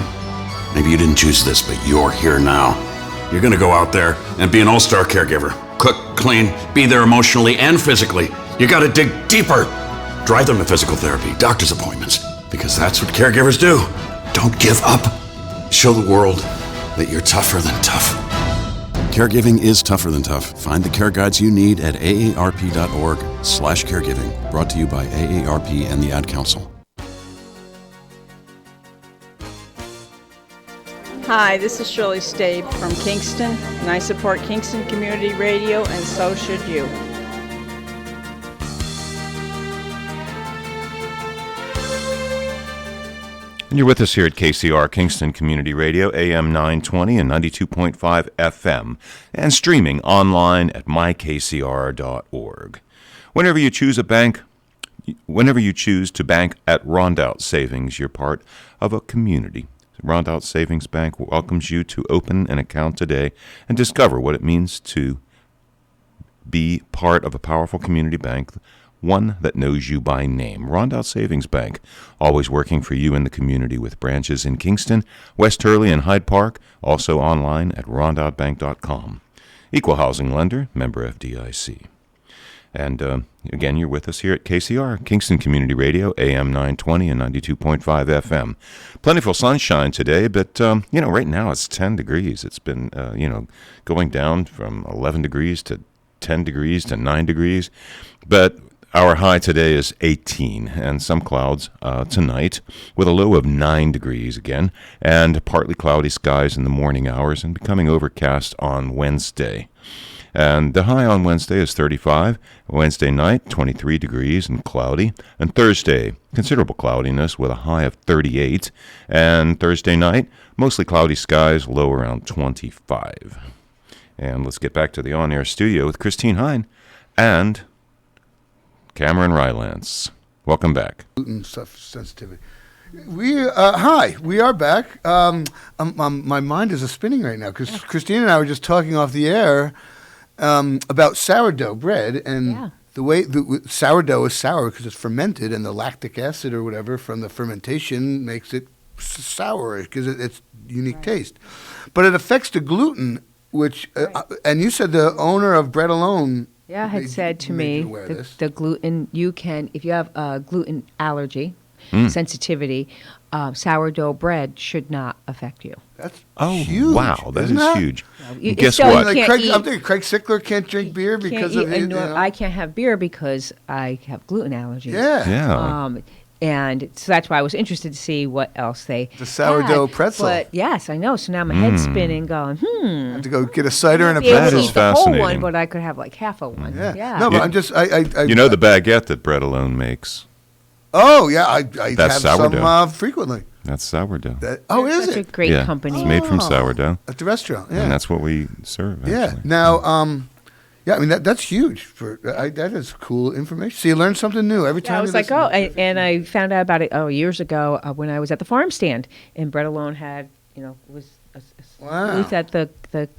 Maybe you didn't choose this, but you're here now. You're gonna go out there and be an all-star caregiver. Cook, clean, be there emotionally and physically. You gotta dig deeper. Drive them to physical therapy, doctor's appointments, because that's what caregivers do. Don't give up. Show the world that you're tougher than tough. Caregiving is tougher than tough. Find the care guides you need at aarp.org/caregiving. Brought to you by AARP and the Ad Council. Hi, this is Shirley Stabe from Kingston, and I support Kingston Community Radio, and so should you. And you're with us here at KCR, Kingston Community Radio, AM 920 and 92.5 FM, and streaming online at mykcr.org. Whenever you choose to bank at Rondout Savings, you're part of a community. Rondout Savings Bank welcomes you to open an account today and discover what it means to be part of a powerful community bank, one that knows you by name. Rondout Savings Bank, always working for you in the community with branches in Kingston, West Hurley, and Hyde Park, also online at rondoutbank.com. Equal housing lender, member FDIC. And again, you're with us here at KCR, Kingston Community Radio, AM 920 and 92.5 FM. Plentiful sunshine today, but, right now it's 10 degrees. It's been, going down from 11 degrees to 10 degrees to 9 degrees. But our high today is 18, and some clouds tonight, with a low of 9 degrees again, and partly cloudy skies in the morning hours, and becoming overcast on Wednesday. And the high on Wednesday is 35. Wednesday night, 23 degrees and cloudy. And Thursday, considerable cloudiness with a high of 38. And Thursday night, mostly cloudy skies, low around 25. And let's get back to the on-air studio with Christine Hein and Cameron Rylance. Welcome back. Gluten sensitivity. We are back. My mind is spinning right now because Christine and I were just talking off the air about sourdough bread and the way sourdough is sour because it's fermented, and the lactic acid or whatever from the fermentation makes it sour because it's unique taste. But it affects the gluten, which and you said the owner of Bread Alone. Yeah, had said to me the gluten, you can, if you have a gluten allergy, sensitivity, sourdough bread should not affect you. That's huge. Wow, that is huge. You, Guess so what? you can't I'm thinking Craig Sickler can't drink beer because of it. I can't have beer because I have gluten allergies. Yeah. And so that's why I was interested to see what else they The sourdough had. pretzel. But yes, I know. So now my head's spinning, going, I have to go get a cider and a That pretzel. is fascinating. The whole one, but I could have like half of one. Yeah. No, but I'm just I You know the baguette that Bread Alone makes? Oh yeah, I That's have sourdough. some frequently. That's sourdough. Is such it? a great company. It's made from sourdough. At the restaurant, yeah. And that's what we serve. Yeah. Actually. Now, I mean that's huge. That is cool information. So you learn something new every time. I was you like, listen. and I found out about it years ago when I was at the farm stand, and Bread Alone had was a booth at the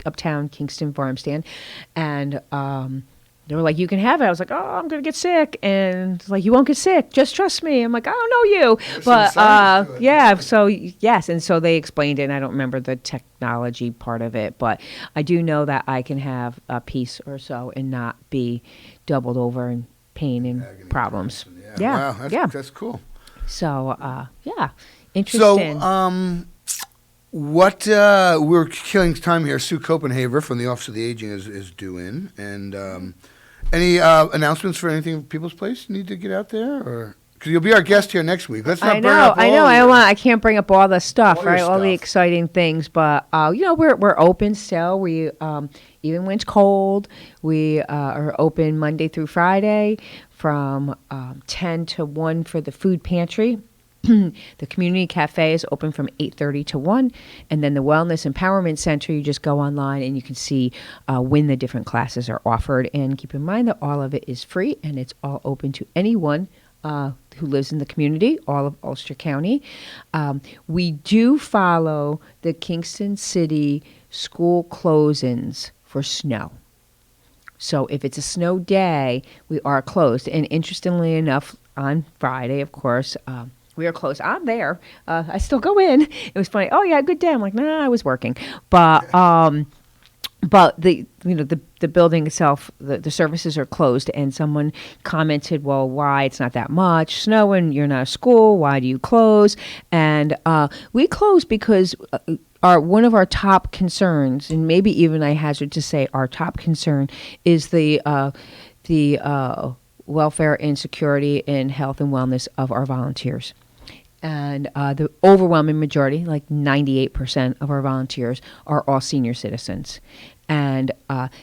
Uptown Kingston farm stand, and they were like, you can have it. I was like, oh, I'm going to get sick. And like, you won't get sick. Just trust me. I'm like, I don't know you. But yeah, so yes. And so they explained it, and I don't remember the technology part of it. But I do know that I can have a piece or so and not be doubled over in pain and problems. Yeah. Wow, that's cool. So, yeah, interesting. So, what we're killing time here. Sue Koppenhaver from the Office of the Aging is due in, and any announcements for anything People's Place need to get out there, or because you'll be our guest here next week. Let's not burn up all I can't bring up all the stuff, all right? your All the stuff. exciting things, but we're open still. We even when it's cold, we are open Monday through Friday from 10 to 1 for the food pantry. The community cafe is open from 8:30 to 1, and then the Wellness Empowerment Center, you just go online and you can see when the different classes are offered. And keep in mind that all of it is free, and it's all open to anyone who lives in the community, all of Ulster County. We do follow the Kingston City school closings for snow. So if it's a snow day, we are closed. And interestingly enough, on Friday, of course, we are closed. I'm there. I still go in. It was funny. Oh yeah, good day. I'm like, nah, I was working. But the building itself, the services are closed. And someone commented, well, why? It's not that much snowing. You're not a school. Why do you close? And we close because one of our top concerns, and maybe even I hazard to say our top concern, is the welfare and security and health and wellness of our volunteers. And the overwhelming majority, like 98% of our volunteers, are all senior citizens. And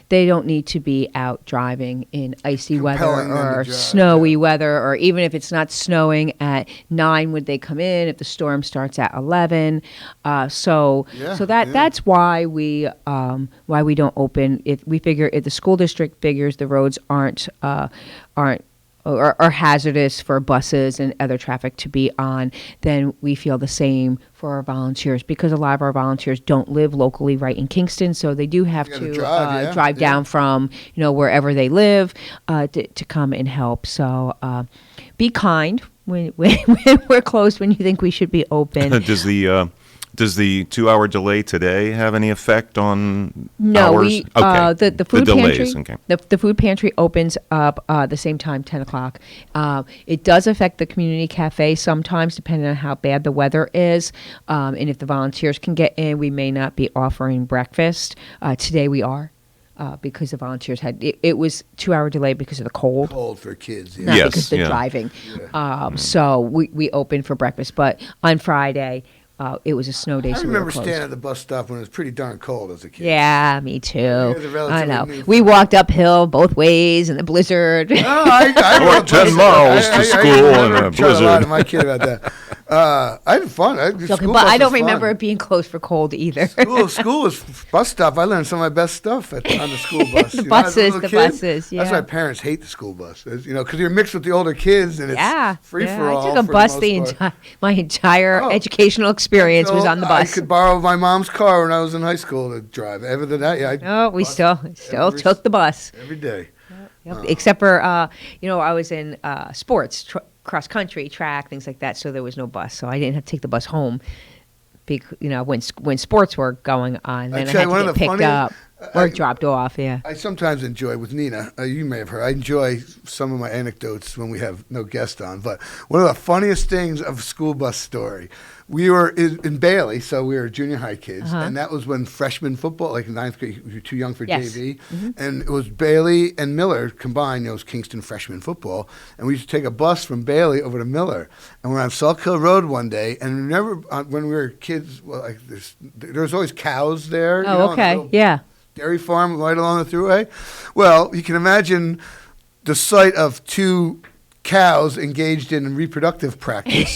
they don't need to be out driving in icy weather or snowy weather, or even if it's not snowing at 9, would they come in if the storm starts at 11? That's why we don't open. If the school district figures the roads aren't or hazardous for buses and other traffic to be on, then we feel the same for our volunteers, because a lot of our volunteers don't live locally right in Kingston, so they do have to drive down from wherever they live to come and help. So be kind when we're closed, when you think we should be open. Does the 2-hour delay today have any effect on No, hours? The food delays, pantry. okay. The food pantry opens up the same time, 10 o'clock. It does affect the community cafe sometimes, depending on how bad the weather is, and if the volunteers can get in. We may not be offering breakfast. Today we are. Because the volunteers had it was 2-hour delay because of the cold. Cold for kids, not because of the driving. So we opened for breakfast, but on Friday. It was a snow day. I so remember we were closed. standing at the bus stop when it was pretty darn cold as a kid. Yeah, me too. I know. New We walked uphill both ways in the blizzard. I walked 10 miles to school in a blizzard. A lot of my kid about that. I had fun. But I don't remember it being closed for cold either. School was bus stop. I learned some of my best stuff on the school bus. The buses. Yeah. That's why parents hate the school bus. Because you're mixed with the older kids and it's free for all. I took a bus my entire educational experience was on the bus. I could borrow my mom's car when I was in high school to drive. Other than that, we still took the bus every day. Yep. Except for, I was in sports, cross country, track, things like that. So there was no bus. So I didn't have to take the bus home. When sports were going on, then I had to get picked up or dropped off. Yeah. I sometimes enjoy with Nina. You may have heard. I enjoy some of my anecdotes when we have no guest on. But one of the funniest things of a school bus story. We were in Bailey, so we were junior high kids, and that was when freshman football, like ninth grade, you were too young for JV, and it was Bailey and Miller combined. It was Kingston freshman football, and we used to take a bus from Bailey over to Miller, and we're on Salk Hill Road one day, and remember when we were kids, there was always cows there. Oh, okay, yeah. Dairy farm right along the thruway. Well, you can imagine the sight of two cows engaged in reproductive practice.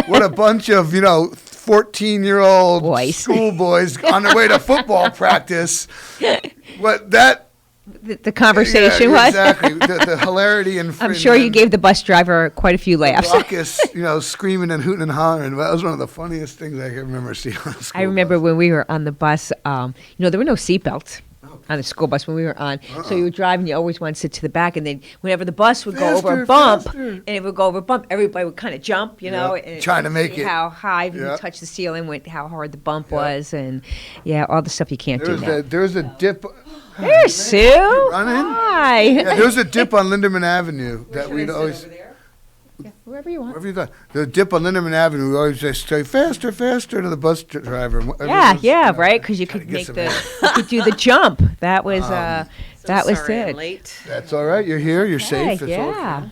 What a bunch of 14-year-old schoolboys on their way to football practice. What that the conversation was exactly the hilarity and I'm sure you gave the bus driver quite a few laughs. Raucous, screaming and hooting and hollering. That was one of the funniest things I can remember seeing on a school I remember bus. when we were on the bus. There were no seatbelts on the school bus when we were on. So you were driving, you always want to sit to the back, and then whenever the bus would go over a bump, and it would go over a bump, everybody would kind of jump, and trying to make it. How high you touch the ceiling, how hard the bump was, and all the stuff you can't do now. There's a dip. There's Sue. Hi. Yeah, there was a dip on Linderman Avenue that we'd always. Wherever you want. Wherever you thought. The dip on Linderman Avenue, we always just say faster, faster to the bus driver. Right, because you could you could do the jump. That was that was sorry, it. I'm late. That's all right. You're here. You're safe. That's yeah.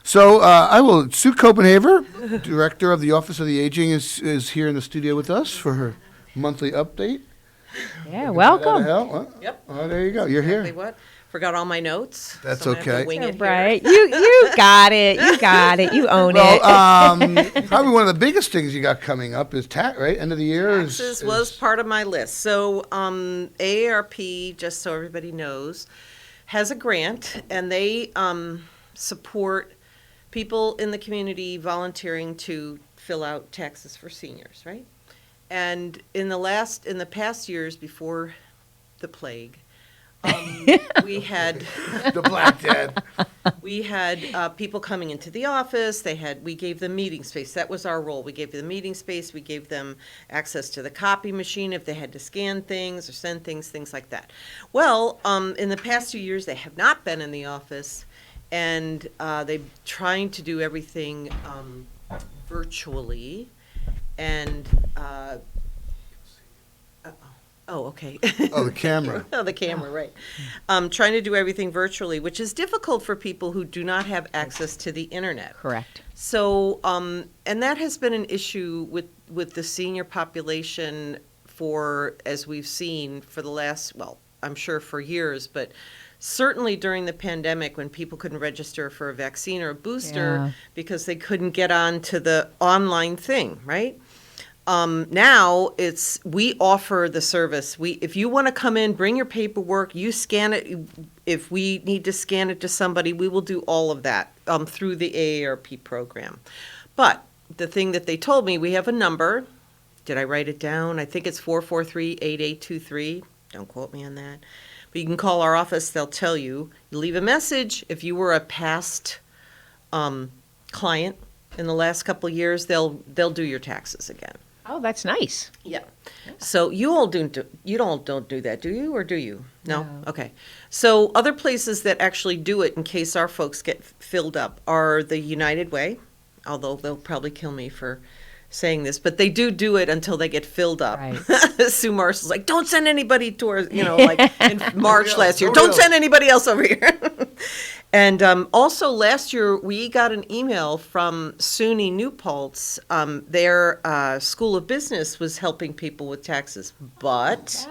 So Sue Koppenhaver, director of the Office of the Aging, is here in the studio with us for her monthly update. Yeah, welcome. Yep. Oh, there you go. You're here. What? Forgot all my notes. That's so I'm gonna have okay. to wing it Right. here. You got it. You got it. You own it. Probably one of the biggest things you got coming up is tax, right? End of the year Taxes was part of my list. So AARP, just so everybody knows, has a grant, and they support people in the community volunteering to fill out taxes for seniors, right? And in the past years before the plague, we had the Black Death. We had people coming into the office. We gave them meeting space. That was our role. We gave them meeting space. We gave them access to the copy machine if they had to scan things or send things like that. Well, in the past 2 years, they have not been in the office, and they're trying to do everything virtually. And okay. Oh, the camera. The camera, right. Trying to do everything virtually, which is difficult for people who do not have access to the internet. Correct. So, and that has been an issue with the senior population as we've seen for the last, I'm sure for years, but certainly during the pandemic when people couldn't register for a vaccine or a booster because they couldn't get on to the online thing, right? Now we offer the service. If you want to come in, bring your paperwork, you scan it. If we need to scan it to somebody, we will do all of that through the AARP program. But the thing that they told me, we have a number. Did I write it down? I think it's 443-8823. Don't quote me on that. But you can call our office. They'll tell you. You leave a message. If you were a past client in the last couple of years, they'll do your taxes again. Oh, that's nice. Yeah. So you all don't do that, do you, or do you? No? Okay. So other places that actually do it in case our folks get filled up are the United Way, although they'll probably kill me for saying this, but they do it until they get filled up. Right. Sue Marshall's like, don't send anybody towards, like in March last year. Don't send anybody else over here. And also last year, we got an email from SUNY New Paltz. Their School of Business was helping people with taxes. But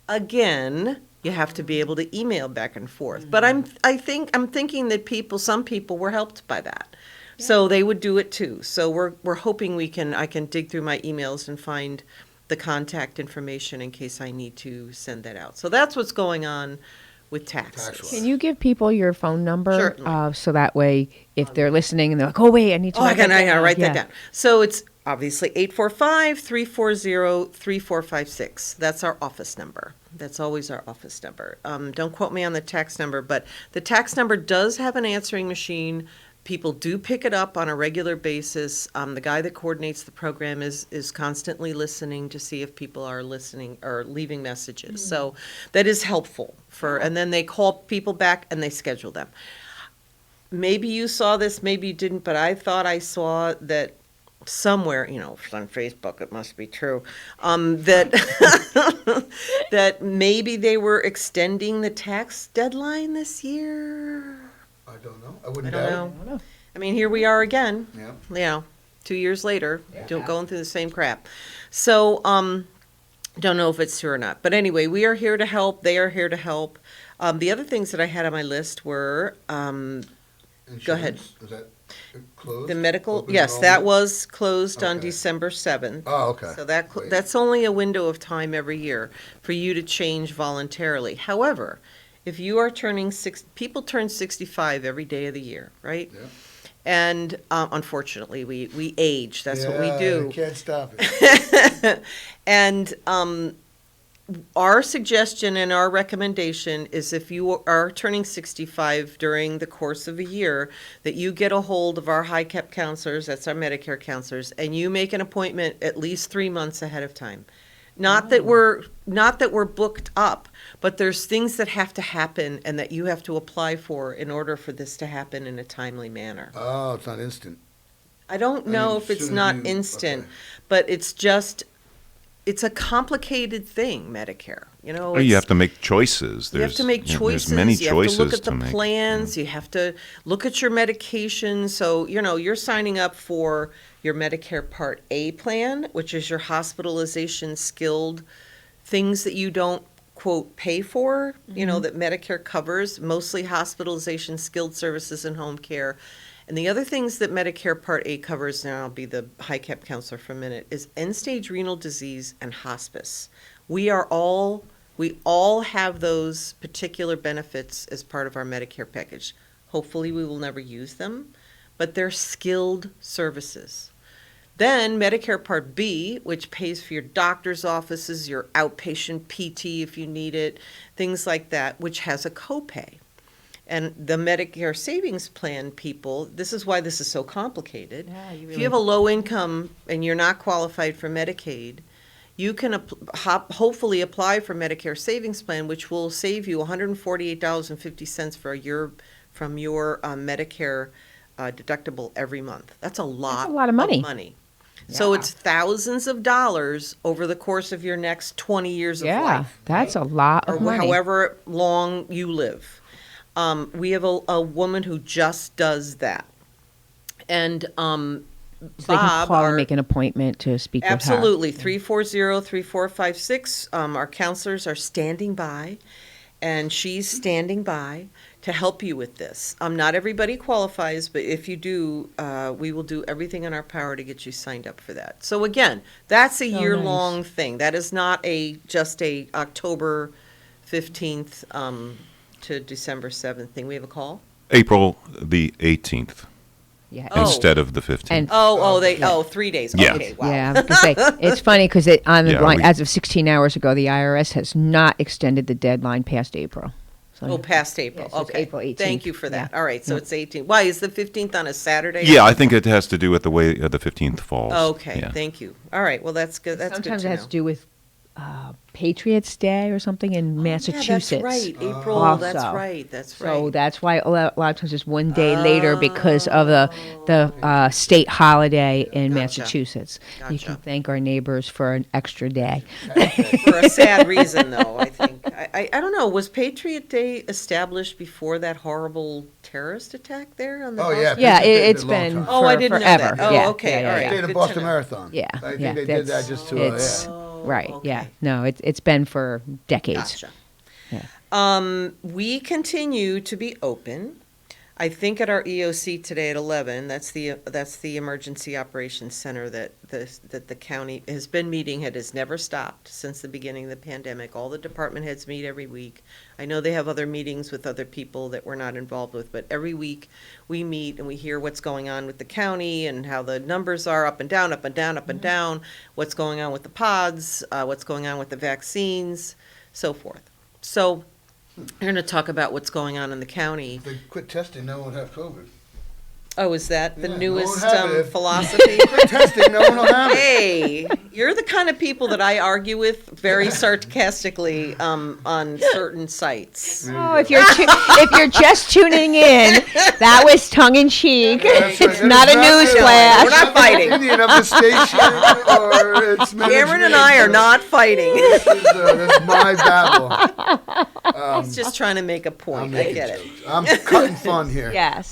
again, you have to be able to email back and forth. But I'm thinking that some people were helped by that. Yeah. So they would do it too. So we're hoping I can dig through my emails and find the contact information in case I need to send that out. So that's what's going on with taxes. Can you give people your phone number? Certainly. So that way, if they're listening and they're like, oh, wait, I need to I gotta write that down. So it's obviously 845-340-3456. That's our office number. That's always our office number. Don't quote me on the tax number, but the tax number does have an answering machine. People do pick it up on a regular basis. The guy that coordinates the program is constantly listening to see if people are listening or leaving messages. So that is helpful and then they call people back and they schedule them. Maybe you saw this, maybe you didn't, but I thought I saw that somewhere, on Facebook, it must be true, that that maybe they were extending the tax deadline this year. I don't know. I wouldn't know. I mean, here we are again. Yeah. 2 years later, going through the same crap. So, don't know if it's true or not. But anyway, we are here to help. They are here to help. The other things that I had on my list were, go ahead. Was that closed? The medical, Open yes, that enrollment? was closed on December 7th. Oh, okay. So that's only a window of time every year for you to change voluntarily. However, if you are people turn 65 every day of the year, right? Yeah. And unfortunately, we age. That's what we do. You can't stop it. And our suggestion and our recommendation is if you are turning 65 during the course of a year, that you get a hold of our high cap counselors, that's our Medicare counselors, and you make an appointment at least 3 months ahead of time. Not that we're booked up, but there's things that have to happen and that you have to apply for in order for this to happen in a timely manner. Oh, it's not instant. I don't know if it's not instant, but it's a complicated thing, Medicare. You have to make choices. You have to make choices. There's many you choices have to look at the make. plans. You have to look at your medication. So, you're signing up for your Medicare Part A plan, which is your hospitalization skilled things that you don't, quote, pay for, that Medicare covers, mostly hospitalization, skilled services, and home care. And the other things that Medicare Part A covers, and I'll be the high cap counselor for a minute, is end-stage renal disease and hospice. We all have those particular benefits as part of our Medicare package. Hopefully we will never use them, but they're skilled services. Then Medicare Part B, which pays for your doctor's offices, your outpatient PT if you need it, things like that, which has a copay. And the Medicare Savings Plan people, this is why this is so complicated. If you have a low income and you're not qualified for Medicaid, you can hopefully apply for Medicare Savings Plan, which will save you $148.50 from your Medicare deductible every month. That's a lot of money. So it's thousands of dollars over the course of your next 20 years of life. Yeah, that's a lot of money. Or however long you live. We have a woman who just does that. And so they can call and make an appointment to speak with her. Absolutely. 340-3456. Our counselors are standing by, and she's standing by to help you with this. Not everybody qualifies, but if you do, we will do everything in our power to get you signed up for that. So again, that's a year-long thing. That is not just a October 15th to December 7th thing. We have a call? April the 18th. Yeah. Instead of the 15th. 3 days. Yeah. Okay, wow. Yeah, I was gonna say, it's funny because as of 16 hours ago, the IRS has not extended the deadline past April. So past April. Yeah, so it's okay. April 18th. Thank you for that. Yeah. All right, so Yeah. it's 18. Why, is the 15th on a Saturday? Yeah, I think it has to do with the way the 15th falls. Okay, Yeah. thank you. All right, well, that's good. That's Sometimes good it to has know. to do with Patriots Day or something in Massachusetts. Yeah, that's right. April, also. that's right. That's right. So that's why a lot of times it's one day later because of the state holiday in Massachusetts. You can thank our neighbors for an extra day. For a sad reason, though, I think. I don't know. Was Patriot Day established before that horrible terrorist attack there on the Boston? Yeah, it's Patriot Day been long time. I didn't forever. know that. Oh, Yeah, okay. yeah, All right. yeah. They did the Good Boston to know. Marathon. Yeah, I think yeah, they did that just to. right. Yeah, no, it's been for decades. Gotcha. Yeah. We continue to be open. I think at our EOC today at 11, that's the Emergency Operations Center that the county has been meeting. It has never stopped since the beginning of the pandemic. All the department heads meet every week. I know they have other meetings with other people that we're not involved with, but every week we meet and we hear what's going on with the county and how the numbers are up and down, up and down, up and down, what's going on with the pods, what's going on with the vaccines, so forth. So we're going to talk about what's going on in the county. If they quit testing, no one will have COVID. Oh, is that the Yeah, newest no one have it. philosophy? Quit testing, no one will have it. Hey, you're the kind of people that I argue with very sarcastically on certain sites. Oh, if you're just tuning in, that was tongue in cheek. It's not a news flash. We're not fighting. Opinion of the station, or it's Cameron and I are not fighting. This is my battle. He's just trying to make a point. I get it. I'm cutting fun here. Yes.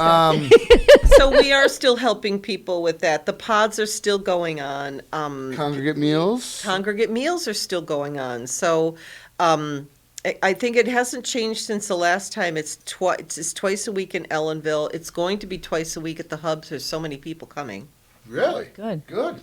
So we are still helping people with that. The pods are still going on. Congregate meals. Congregate meals are still going on. So I think it hasn't changed since the last time. It's twice a week in Ellenville. It's going to be twice a week at the hubs. There's so many people coming. Really? Good.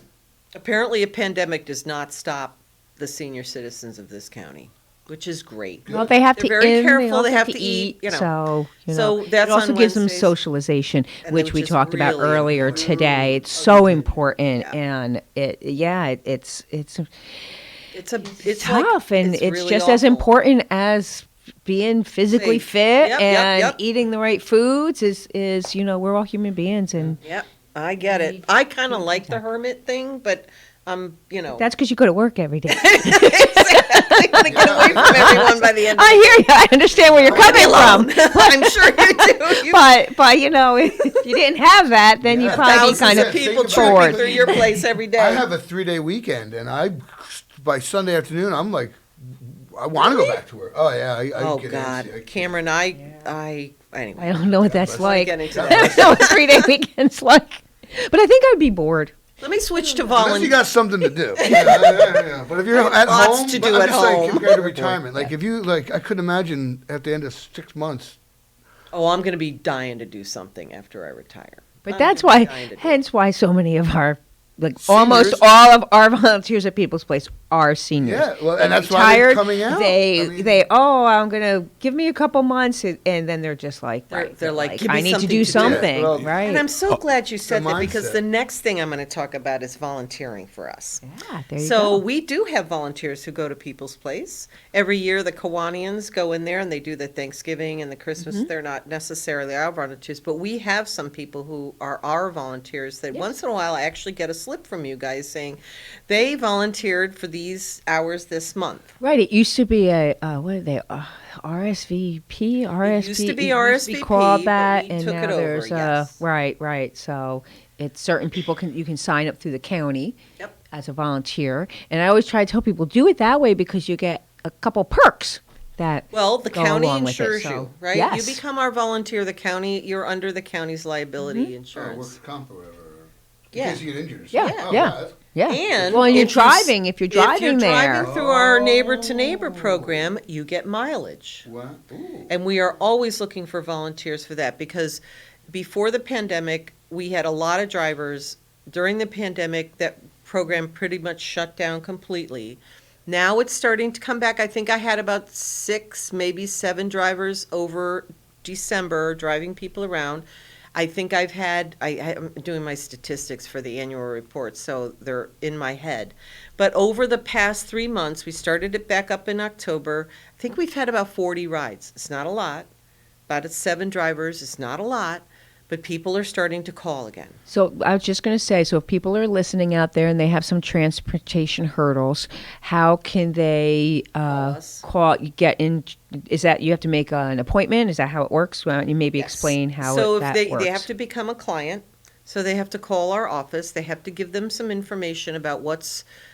Apparently, a pandemic does not stop the senior citizens of this county, which is great. Well, they have They're to very in, careful. They They have have to to eat. eat, So that's it also on gives them Wednesdays. socialization, which we is talked about really earlier today. It's so important, and it's tough, and it's really just as awful. important as being physically Safe. fit Yep, and yep. eating the right foods. Is we're all human beings, and Yep, I get it. I kind of like the hermit thing, but that's because you go to work every day. I want to get away from everyone by the end. I hear you. I understand where you're coming from. I'm sure you do. But if you didn't have that, then you'd probably be kind of people bored. trooping through your place every day. I have a 3-day weekend, and by Sunday afternoon, I'm like, I want to go back to work. Oh yeah. Oh get God, antsy. Cameron, anyway. I don't know what that's like. Getting to I that. don't know what 3-day weekend's like. But I think I'd be bored. Let me switch to Unless you volunteer. got something to do. Yeah. But if you're at Lots home, to but do I'm at just saying, home. compared to retirement, like if you I couldn't imagine at the end of 6 months. Oh, I'm going to be dying to do something after I retire. But I'm that's gonna be why, dying to do hence why so many of our, Seniors. almost all of our volunteers at People's Place are seniors. Yeah, well, and that's why they're retired, coming out. I'm going to give me a couple months, and then they're just like, They're like, give me I need to something do to do. something, Well, right? And I'm so glad you said the that, because mindset. the next thing I'm going to talk about is volunteering for us. Yeah, there you So go. we do have volunteers who go to People's Place. Every year, the Kiwanians go in there and they do the Thanksgiving and the Christmas. Mm-hmm. They're not necessarily our volunteers, but we have some people who are our volunteers that once in a while I actually get a slip from you guys saying they volunteered for these hours this month. Right, it used to be a what are they? RSVP. It used to be RSVP, called but that, we and took now it over, there's yes. right. So it's certain people you can sign up through the county as a volunteer, and I always try to tell people do it that way because you get a couple perks. The county insures you, right? Yes. You become our volunteer. The county, you're under the county's liability insurance. Workers' comp or whatever. In Yeah. case you get injured. or Yeah, something. Oh, yeah. wow, that's- Yeah. And well, and if if you're driving there, driving through our neighbor to neighbor program, you get mileage. Wow. Ooh. And we are always looking for volunteers for that, because before the pandemic, we had a lot of drivers. During the pandemic, that program pretty much shut down completely. Now it's starting to come back. I think I had about 6, maybe 7 drivers over December driving people around. I think I'm doing my statistics for the annual report, so they're in my head. But over the past 3 months, we started it back up in October. I think we've had about 40 rides. It's not a lot. About 7 drivers. It's not a lot. But people are starting to call again. So I was just going to say, so if people are listening out there and they have some transportation hurdles, how can they get in? Is that you have to make an appointment? Is that how it works? Why don't you maybe explain how So that if works? they have to become a client, so they have to call our office. They have to give them some information about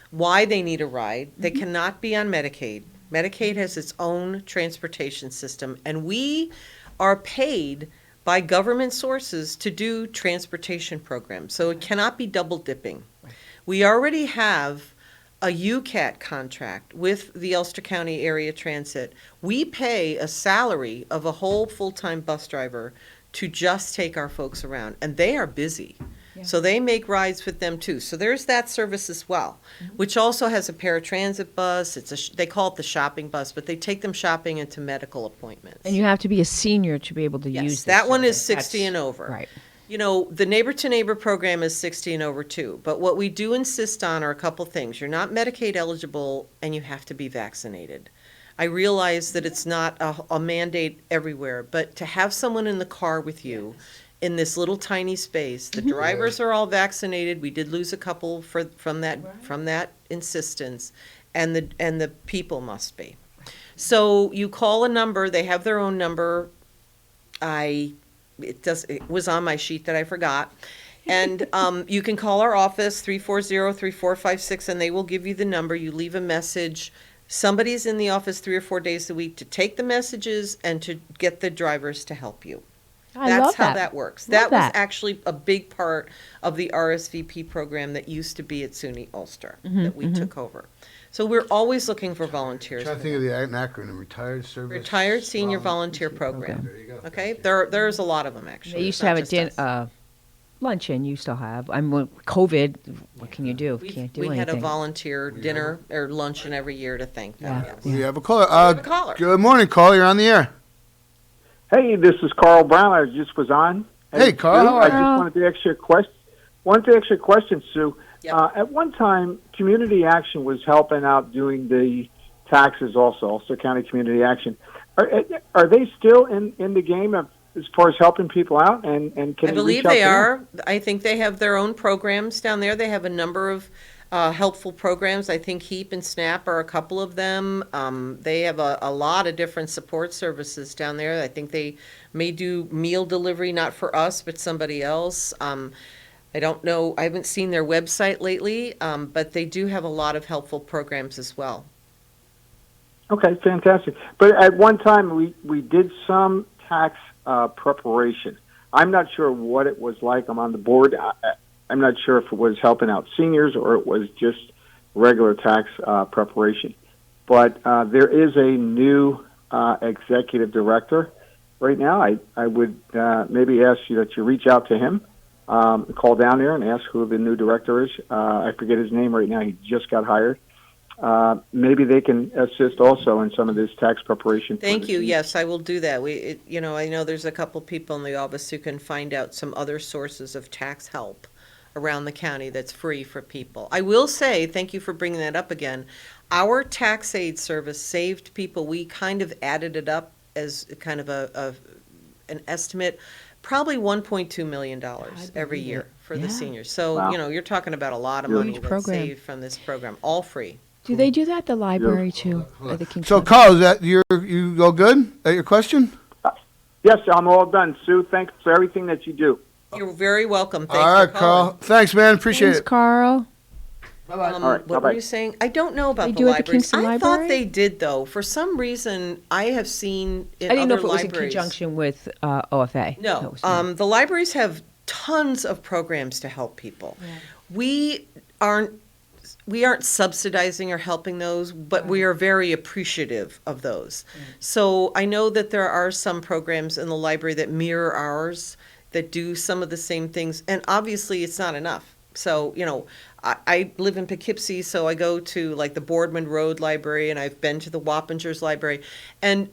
why they need a ride. They cannot be on Medicaid. Medicaid has its own transportation system, and we are paid by government sources to do transportation programs. So it cannot be double dipping. We already have a UCAT contract with the Ulster County Area Transit. We pay a salary of a whole full-time bus driver to just take our folks around, and they are busy. So they make rides with them too. So there's that service as well, which also has a paratransit bus. They call it the shopping bus, but they take them shopping and to medical appointments. And you have to be a senior to be able to use this. That one is service. 60 and over. Right. You know, the Neighbor to Neighbor program is 60 and over too. But what we do insist on are a couple things. You're not Medicaid eligible, and you have to be vaccinated. I realize that it's not a mandate everywhere, but to have someone in the car with you in this little tiny space, the drivers are all vaccinated. We did lose a couple from that insistence, and the people must be. So you call a number. They have their own number. It was on my sheet that I forgot. And you can call our office, 340-3456, and they will give you the number. You leave a message. Somebody's in the office 3 or 4 days a week to take the messages and to get the drivers to help you. That's how that works. That was actually a big part of the RSVP program that used to be at SUNY Ulster that we took over. So we're always looking for volunteers. I'm trying to think of the acronym, Retired Service. Retired Senior Volunteer Program. There you go. Okay, there's a lot of them actually. They used to have a luncheon. You still have. COVID. What can you do? Can't do anything. We had a volunteer dinner or luncheon every year to thank them. Yeah. We have a caller. Good morning, caller. You're on the air. Hey, this is Carl Brown. I just was on. Hey, Carl. Sue, I just wanted to ask you a question. Sue. Yep. At one time, Community Action was helping out doing the taxes also, Ulster County Community Action. Are they still in the game as far as helping people out? And can I believe they are. I think they have their own programs down there. They have a number of helpful programs. I think HEAP and SNAP are a couple of them. They have a lot of different support services down there. I think they may do meal delivery, not for us, but somebody else. I don't know. I haven't seen their website lately, but they do have a lot of helpful programs as well. Okay, fantastic. But at one time, we did some tax preparation. I'm not sure what it was like. I'm on the board. I'm not sure if it was helping out seniors or it was just regular tax preparation. But there is a new executive director right now. I would maybe ask you that you reach out to him, call down there and ask who the new director is. I forget his name right now. He just got hired. Maybe they can assist also in some of this tax preparation. Thank you. Yes, I will do that. I know there's a couple people in the office who can find out some other sources of tax help around the county that's free for people. I will say, thank you for bringing that up again, our tax aid service saved people. We kind of added it up as kind of an estimate, probably $1.2 million every year for the seniors. So, wow. You're talking about a lot of money that's saved from this program, all free. Do they do that at the library too? At the Kingston? So, Carl, is that you all good? At your question? Yes, I'm all done. Sue, thanks for everything that you do. You're very welcome. Thanks all right, for calling. Carl. Thanks, man. Appreciate it. Carl. Bye-bye. All right, what were you saying? I don't know about They the do at the libraries. Kingston I Library? thought they did, though. For some reason, I have seen in I didn't know other if it was in libraries. conjunction with OFA. No, the libraries have tons of programs to help people. Yeah. We aren't subsidizing or helping those, but we are very appreciative of those. So I know that there are some programs in the library that mirror ours, that do some of the same things, and obviously it's not enough. So, I live in Poughkeepsie, so I go to like the Boardman Road Library, and I've been to the Wappingers Library, and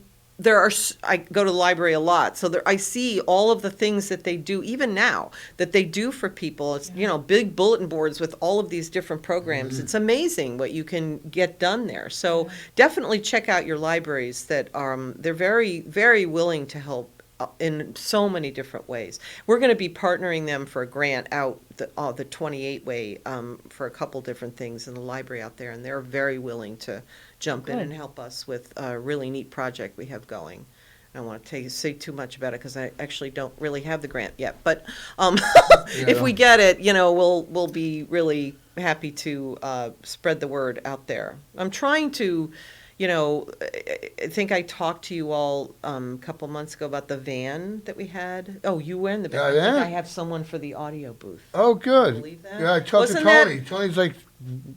I go to the library a lot, so I see all of the things that they do, even now, that they do for people. It's, big bulletin boards with all of these different programs. It's amazing what you can get done there. So definitely check out your libraries that they're very, very willing to help in so many different ways. We're going to be partnering them for a grant out the 28 way for a couple different things in the library out there, and they're very willing to jump in and help us with a really neat project we have going. I don't want to say too much about it because I actually don't really have the grant yet, but if we get it, we'll be really happy to spread the word out there. I'm trying to I think I talked to you all a couple months ago about the van that we had. Oh, you were in the van. I think I have someone for the audio booth. Oh, good. Can you believe that? Yeah, I talked to Tony. Tony's like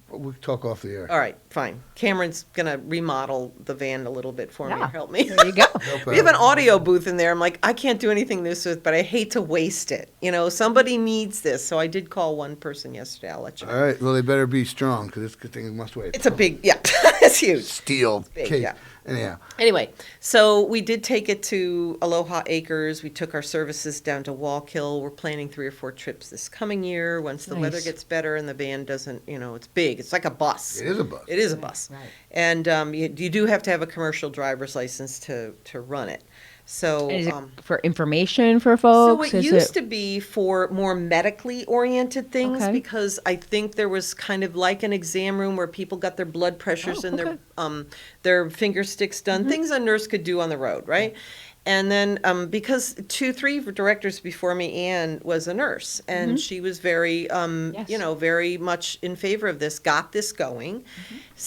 We'll talk off the air. All right, fine. Cameron's going to remodel the van a little bit for me. Yeah. Help me. There you go. We have an audio booth in there. I'm like, I can't do anything this with, but I hate to waste it. You know, somebody needs this. So I did call one person yesterday. I'll let you know. All right. Well, they better be strong because this good thing must weigh. It's a big, yeah, it's huge. Steel big, case. yeah. Anyhow. Anyway, so we did take it to Aloha Acres. We took our services down to Wallkill. We're planning 3 or 4 trips this coming year once the weather Nice. gets better and the van doesn't, you know, it's big. It's like a bus. It is a bus. It is a bus. Right. And you do have to have a commercial driver's license to run it. So, And is it for information for folks? so it Is used to be for more medically oriented things Okay. because I think there was kind of like an exam room where people got their blood pressures and their finger sticks done, things a nurse could do on the road, right? And then because 3 directors before me, Anne was a nurse, and she was very, you know, very much in favor of this. Got this going,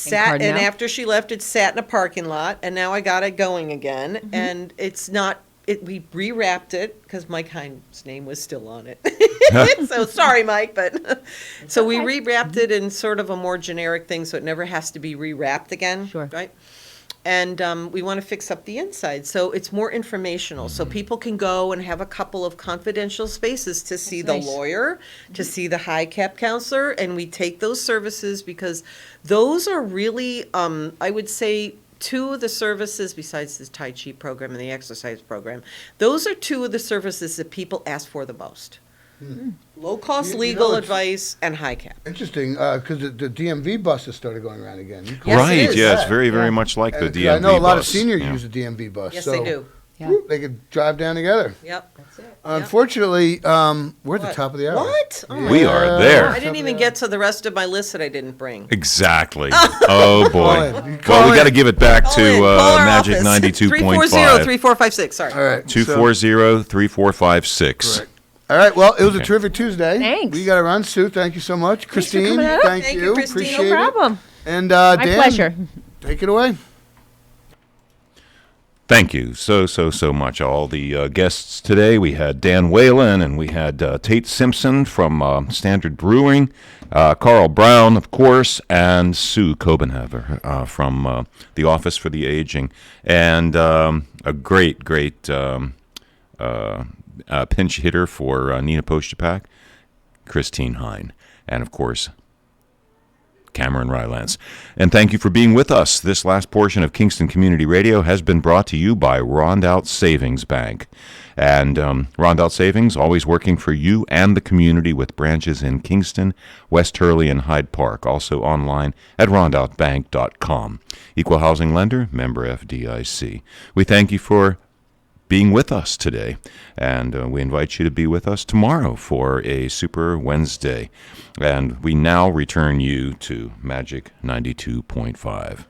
and Cardinal? after she left, it sat in a parking lot, and now I got it going again, and it's not. We rewrapped it because Mike Hine's name was still on it. So sorry, Mike, but so we rewrapped it in sort of a more generic thing, so it never has to be rewrapped again. Sure. Right. And we want to fix up the inside, so it's more informational. So people can go and have a couple of confidential spaces to see the nice. lawyer, to see the high cap counselor, and we take those services because those are really, I would say, 2 of the services besides the Tai Chi program and the exercise program. Those are 2 of the services that people ask for the most. Low cost legal it's advice and high cap. Interesting, because the DMV buses started going around again. Right, yeah, it's very, very much like the And DMV I know a lot of bus, seniors yeah. use the DMV bus. Yes, so they do. whoop, they could drive down together. Yep. That's it. Unfortunately, we're at the top of the hour. What? Oh my We God. are there. I didn't even get to the rest of my list that I didn't bring. Exactly. Oh, boy. Call Well, we in. got to give it back to Call our Magic office. 92.5. 340-3456, sorry. All right. 240-3456. Correct. All right. Well, it was a Okay. terrific Tuesday. Thanks. We got to run. Sue, thank you so much. Thanks for Christine, coming out. thank Thank you. you, Christine. Appreciate No it. problem. And My Dan, pleasure. take it away. Thank you so much, all the guests today. We had Dan Whelan, and we had Tate Simpson from Standard Brewing, Carl Brown, of course, and Sue Koppenhaver from the Office for the Aging, and a great pinch hitter for Nina Postupak, Christine Hein, and, of course, Cameron Rylance. And thank you for being with us. This last portion of Kingston Community Radio has been brought to you by Rondout Savings Bank. And Rondout Savings, always working for you and the community with branches in Kingston, West Hurley, and Hyde Park. Also online at rondoutbank.com. Equal housing lender, member FDIC. We thank you for being with us today, and we invite you to be with us tomorrow for a Super Wednesday. And we now return you to Magic 92.5.